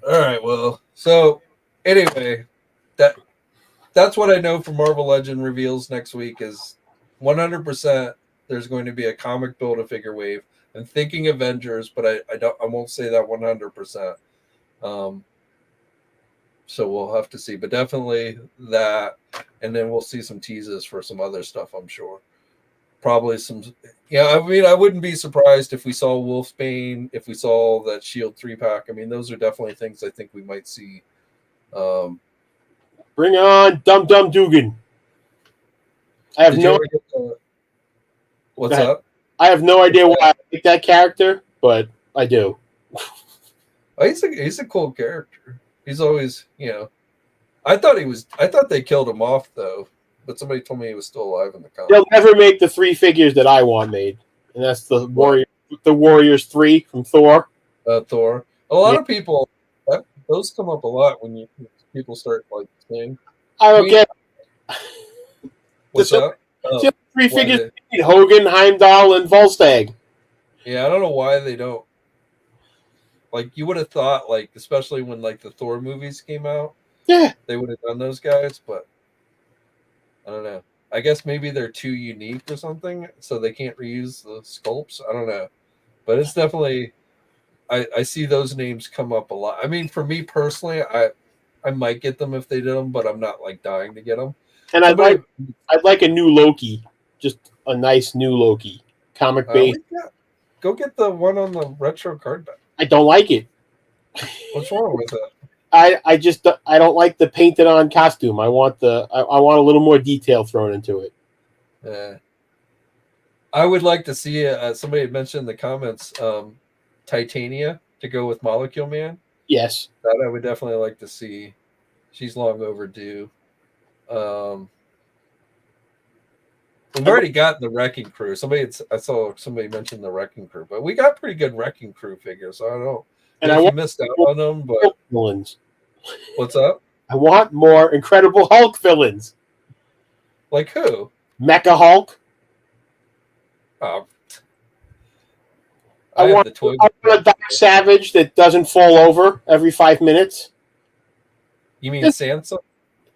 All right, well, so anyway, that's what I know for Marvel Legend reveals next week is 100% there's going to be a comic Build-A-Figure wave. I'm thinking Avengers, but I won't say that 100%. So we'll have to see, but definitely that, and then we'll see some teases for some other stuff, I'm sure. Probably some, I mean, I wouldn't be surprised if we saw Wolfsbane, if we saw that Shield 3-pack. I mean, those are definitely things I think we might see Bring on Dum Dum Dugan. I have Did you no. ever get the? What's Go ahead. up? I have no idea why I like that character, but I do. Oh, he's a cool character. He's always, I thought they killed him off though, but somebody told me he was still alive in the comic. They'll never make the 3 figures that I want made, and that's the Warriors 3 from Thor. Thor. A lot of people those come up a lot when people start like saying. I don't get What's up? the 3 figures: Hogan, Heimdall, and Volstagg. Yeah, I don't know why they don't. Like you would have thought, like especially when like the Thor movies came out, Yeah, they would have done those guys, but I don't know. I guess maybe they're too unique or something, so they can't reuse the sculpts. I don't know, but it's definitely. I see those names come up a lot. I mean, for me personally, I might get them if they did them, but I'm not like dying to get them. and I'd like a new Loki, just a nice new Loki, comic based. Go get the one on the retro card back. I don't like it. What's wrong with it? I don't like the painted on costume. I want I want a little more detail thrown into it. Yeah. I would like to see somebody had mentioned in the comments Titania to go with Molecule Man. Yes, that I would definitely like to see. She's long overdue. We've already got the Wrecking Crew. I saw somebody mention the Wrecking Crew, but we got pretty good Wrecking Crew figures. So I don't know. And I missed out on them, but villains. What's up? I want more Incredible Hulk villains. Like who? Mecha Hulk. Oh, I want a Doc Savage that doesn't fall over every 5 minutes. You mean Sansa?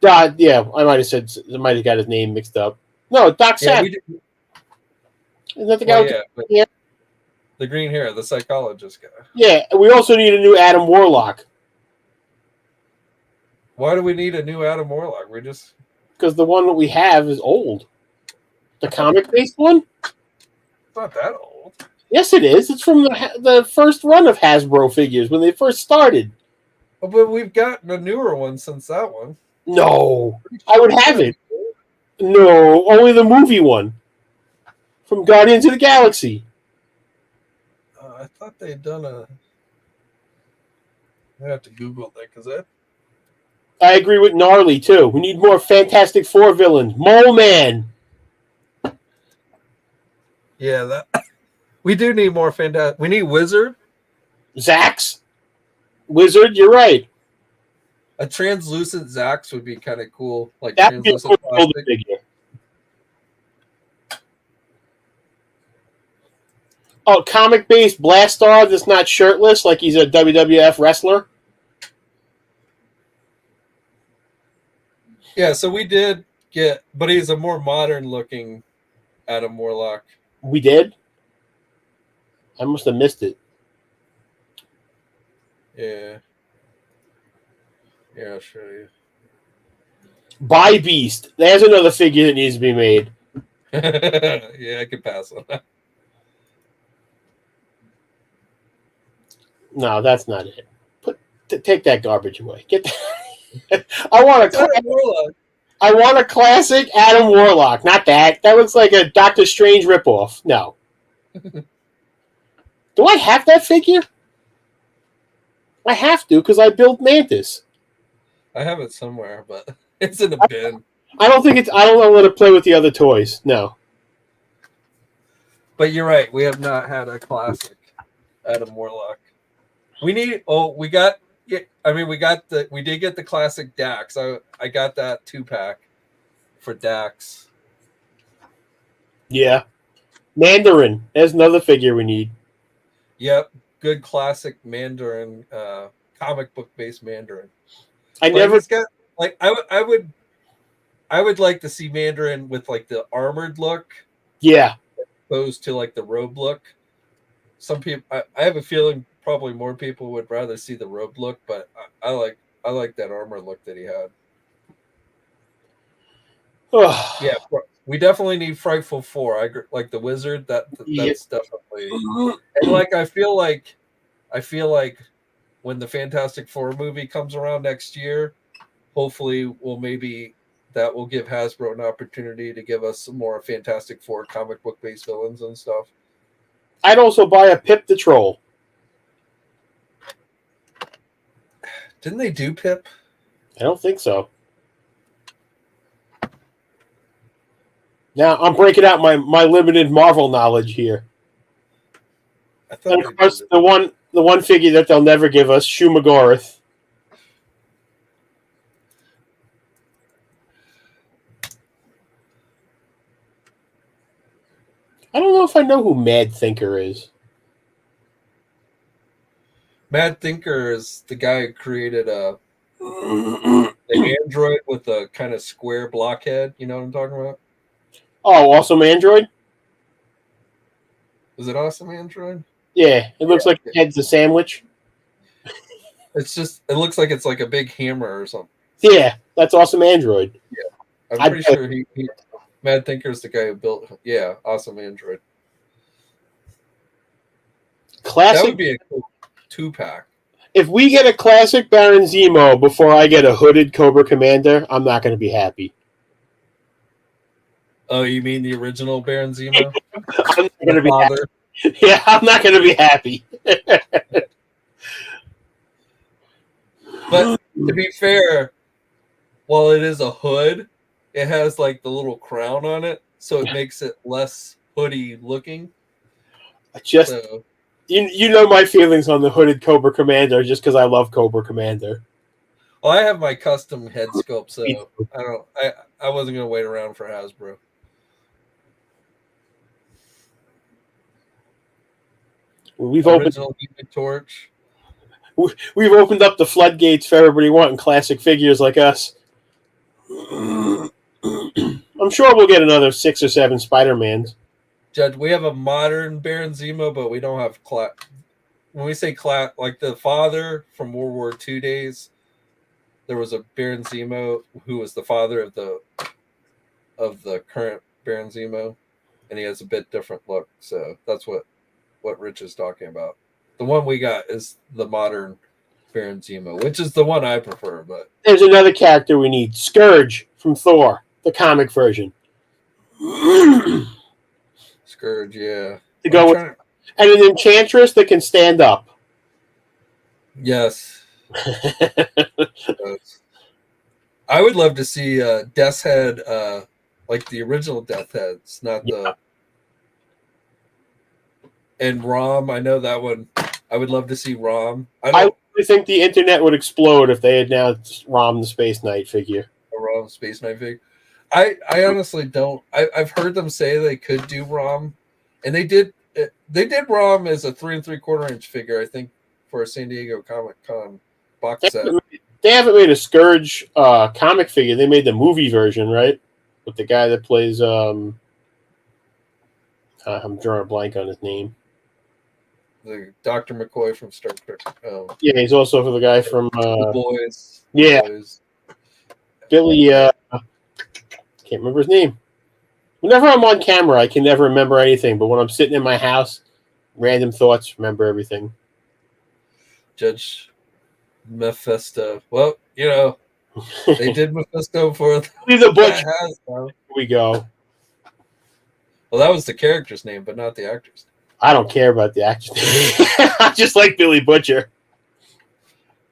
Yeah, I might have got his name mixed up. No, Doc Savage. Isn't that the guy? Yeah, the green hair, the psychologist guy. Yeah, we also need a new Adam Warlock. Why do we need a new Adam Warlock? Because the one that we have is old. The comic-based one? It's not that old. Yes, it is. It's from the first run of Hasbro figures when they first started. Oh, but we've gotten a newer one since that one. No, I would have it. No, only the movie one from Guardians of the Galaxy. I thought they'd done I have to Google that because I agree with Gnarly too. We need more Fantastic Four villains. Mole Man. Yeah, we do need more Fantastic. We need Wizard. Zax. Wizard, you're right. A translucent Zax would be kind of cool. Like that would be a translucent cool plastic. figure. Oh, comic-based Blastar that's not shirtless like he's a WWF wrestler. Yeah, so we did get, but he's a more modern-looking Adam Warlock. We did? I must have missed it. Yeah. Yeah, I'll show you. By Beast. There's another figure that needs to be made. Yeah, I could pass on that. No, that's not it. Take that garbage away. Get that. I want a classic Adam Warlock. Not that. That looks like a Doctor Strange ripoff. No. Do I have that figure? I have to because I built Mantis. I have it somewhere, but it's in a bin. I don't let it play with the other toys. No. But you're right. We have not had a classic Adam Warlock. We need. Oh, we got. I mean, we did get the classic Dax. I got that 2-pack for Dax. Yeah. Mandarin. There's another figure we need. Yep. Good classic Mandarin, comic book based Mandarin. I would like to see Mandarin with like the armored look. Yeah. Opposed to like the robe look. Some people, I have a feeling probably more people would rather see the robe look, but I like that armor look that he had. Yeah, we definitely need Frightful Four. I agree, like the Wizard. That's definitely. And like I feel like when the Fantastic Four movie comes around next year, hopefully that will give Hasbro an opportunity to give us some more Fantastic Four comic book based villains and stuff. I'd also buy a Pip the Troll. Didn't they do Pip? I don't think so. Now I'm breaking out my limited Marvel knowledge here. I thought And they of course, did. the one figure that they'll never give us, Shumagorath. I don't know if I know who Mad Thinker is. Mad Thinker is the guy who created the android with a kind of square blockhead. You know what I'm talking about? Oh, Awesome Android? Was it Awesome Android? Yeah, it looks like his head's a sandwich. It looks like it's like a big hammer or something. Yeah, that's Awesome Android. I'm pretty sure Mad Thinker is the guy who built. Yeah, Awesome Android. Classic. That would be a cool 2-pack. If we get a classic Baron Zemo before I get a hooded Cobra Commander, I'm not going to be happy. Oh, you mean the original Baron Zemo? I'm not going to be Father. happy. Yeah, I'm not going to be happy. But to be fair, while it is a hood, it has like the little crown on it, so it makes it less hoodie looking. You know my feelings on the hooded Cobra Commander just because I love Cobra Commander. Well, I have my custom head sculpt, so I wasn't gonna wait around for Hasbro. We've Original Human Torch. We've opened up the floodgates for everybody wanting classic figures like us. I'm sure we'll get another 6 or 7 Spider-Mans. Judge, we have a modern Baron Zemo, but we don't have when we say like the father from World War II days, there was a Baron Zemo who was the father of the current Baron Zemo, and he has a bit different look. So that's what Rich is talking about. The one we got is the modern Baron Zemo, which is the one I prefer. But there's another character we need, Scourge from Thor, the comic version. Scourge, yeah. To go with, and an Enchantress that can stand up. Yes. I would love to see Death's Head, like the original Death Heads, not the. And Rom, I know that one. I would love to see Rom. I think the internet would explode if they had announced Rom the Space Knight figure. A Rom Space Knight figure. I honestly don't. I've heard them say they could do Rom, and they did. They did Rom as a 3 3/4 inch figure, I think, for a San Diego Comic Con box set. They haven't made a Scourge comic figure. They made the movie version, right? With the guy that plays. I'm drawing a blank on his name. The Dr. McCoy from Star Trek. Yeah, he's also for the guy from The Boys. Yeah, The Boys. Billy. Can't remember his name. Whenever I'm on camera, I can never remember anything. But when I'm sitting in my house, random thoughts, remember everything. Judge Mephisto. Well, you know, they did Mephisto for the Butch. Here we go. Well, that was the character's name, but not the actor's name. I don't care about the actor's name. I just like Billy Butcher.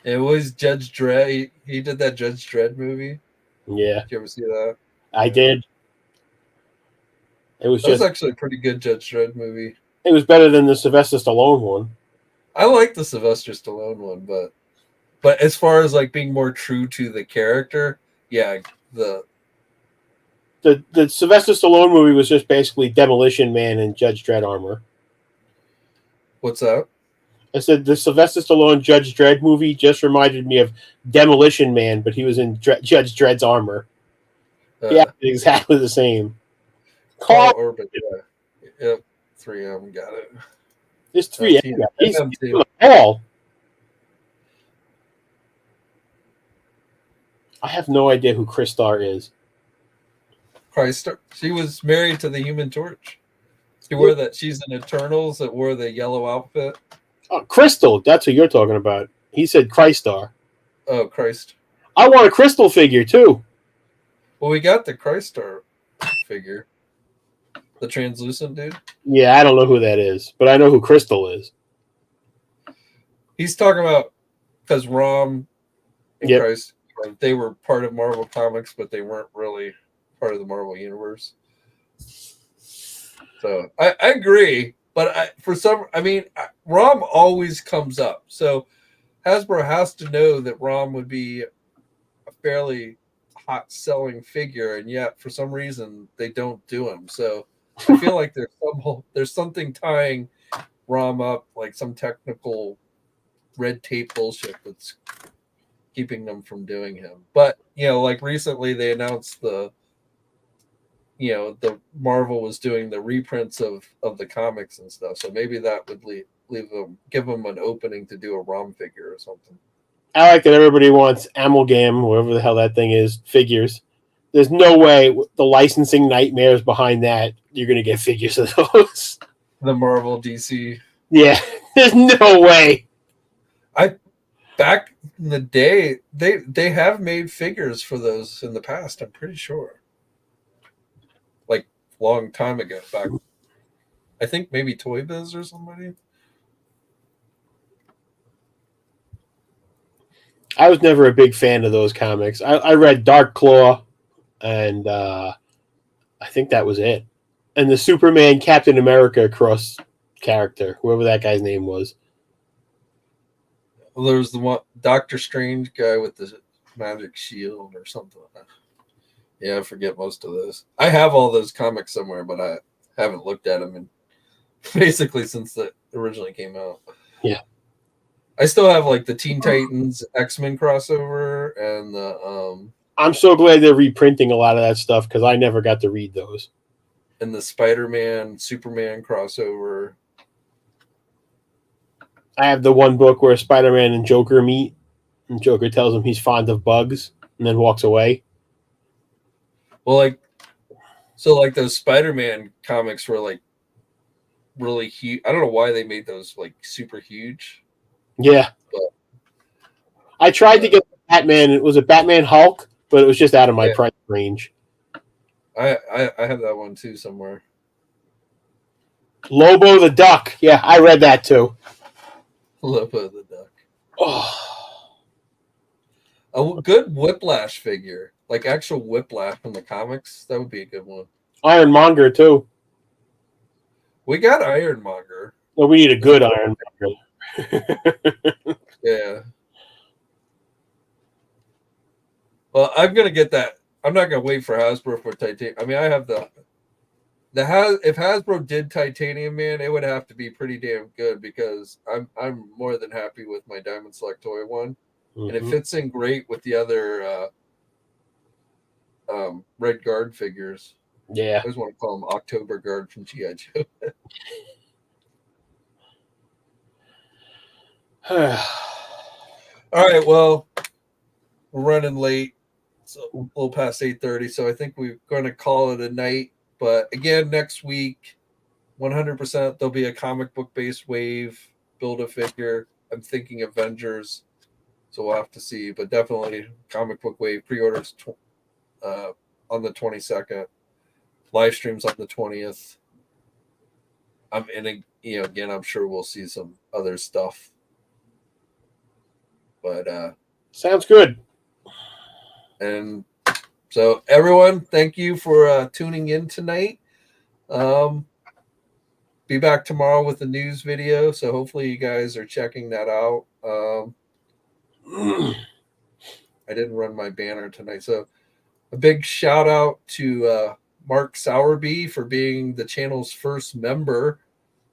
It was Judge Dredd. He did that Judge Dredd movie. Yeah. Did you ever see that? I did. It was actually a pretty good Judge Dredd movie. It was better than the Sylvester Stallone one. I like the Sylvester Stallone one, but as far as like being more true to the character, yeah, the Sylvester Stallone movie was just basically Demolition Man and Judge Dredd armor. What's that? I said the Sylvester Stallone Judge Dredd movie just reminded me of Demolition Man, but he was in Judge Dredd's armor. Yeah, exactly the same. Carl Urban, yeah. Yep, 3M got it. There's 3M. He's the ball. I have no idea who Crystar is. She was married to the Human Torch. She wore that. She's in Eternals that wore the yellow outfit. Oh, Crystal. That's who you're talking about. He said Crystar. Oh, Christ. I want a Crystal figure too. Well, we got the Crystar figure, the translucent dude. Yeah, I don't know who that is, but I know who Crystal is. He's talking about because Rom and Yep. Christ, they were part of Marvel Comics, but they weren't really part of the Marvel Universe. So I agree, but Rom always comes up. So Hasbro has to know that Rom would be a fairly hot selling figure, and yet for some reason they don't do him. So I feel like there's something tying Rom up, like some technical red tape bullshit that's keeping them from doing him. But like recently they announced the Marvel was doing the reprints of the comics and stuff. So maybe that would give them an opening to do a ROM figure or something. I like that everybody wants Amalgam, whatever the hell that thing is, figures. There's no way the licensing nightmares behind that you're going to get figures of those. The Marvel DC. Yeah, there's no way. Back in the day, they have made figures for those in the past, I'm pretty sure. Like long time ago. Back, I think maybe Toy Biz or somebody. I was never a big fan of those comics. I read Dark Claw, and I think that was it. And the Superman Captain America cross character, whoever that guy's name was. Well, there was the one Doctor Strange guy with the magic shield or something. Yeah, I forget most of those. I have all those comics somewhere, but I haven't looked at them basically since that originally came out. Yeah. I still have like the Teen Titans X-Men crossover and the I'm so glad they're reprinting a lot of that stuff because I never got to read those. And the Spider-Man Superman crossover. I have the one book where Spider-Man and Joker meet, and Joker tells him he's fond of bugs and then walks away. Well, like those Spider-Man comics were like really huge. I don't know why they made those like super huge. Yeah. But, I tried to get Batman. It was a Batman Hulk, but it was just out of my price range. I have that one too somewhere. Lobo the Duck. Yeah, I read that too. Lobo the Duck. Oh. A good Whiplash figure, like actual Whiplash from the comics. That would be a good one. Ironmonger too. We got Ironmonger. Well, we need a good Ironmonger. Yeah. Well, I'm gonna get that. I'm not gonna wait for Hasbro for titanium. I mean, I have if Hasbro did Titanium Man, it would have to be pretty damn good because I'm more than happy with my Diamond Select Toy one, and it fits in great with the other Red Guard figures. Yeah, I always want to call them October Guard from G.I. Joe. All right, well, we're running late, so a little past 8:30. So I think we're going to call it a night. But again, next week, 100% there'll be a comic book based wave, build a figure. I'm thinking Avengers, so we'll have to see. But definitely comic book wave pre-orders on the 22nd, live streams on the 20th. Again, I'm sure we'll see some other stuff. But sounds good. And so everyone, thank you for tuning in tonight. Be back tomorrow with a news video. So hopefully you guys are checking that out. I didn't run my banner tonight. So a big shout out to Mark Sowerby for being the channel's first member.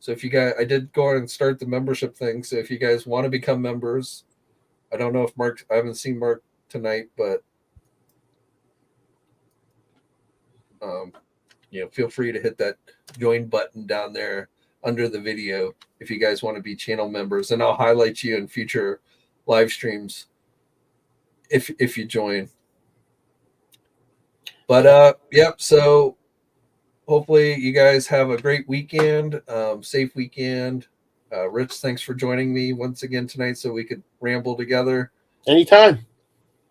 So if you guys, I did go on and start the membership thing. So if you guys want to become members, I don't know if I haven't seen Mark tonight, but feel free to hit that join button down there under the video if you guys want to be channel members, and I'll highlight you in future live streams if you join. But yep, so hopefully you guys have a great weekend, safe weekend. Rich, thanks for joining me once again tonight so we could ramble together. Anytime.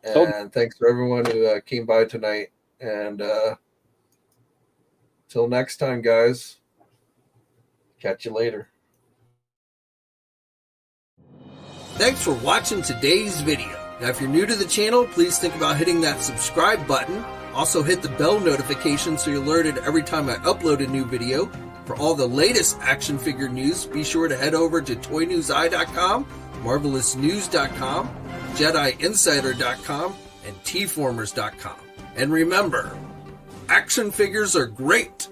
And thanks for everyone who came by tonight. And till next time, guys. Catch you later. Thanks for watching today's video. Now, if you're new to the channel, please think about hitting that subscribe button. Also hit the bell notification so you're alerted every time I upload a new video. For all the latest action figure news, be sure to head over to ToyNewsEye.com, MarvelousNews.com, JediInsider.com, and TFormers.com. And remember, action figures are great,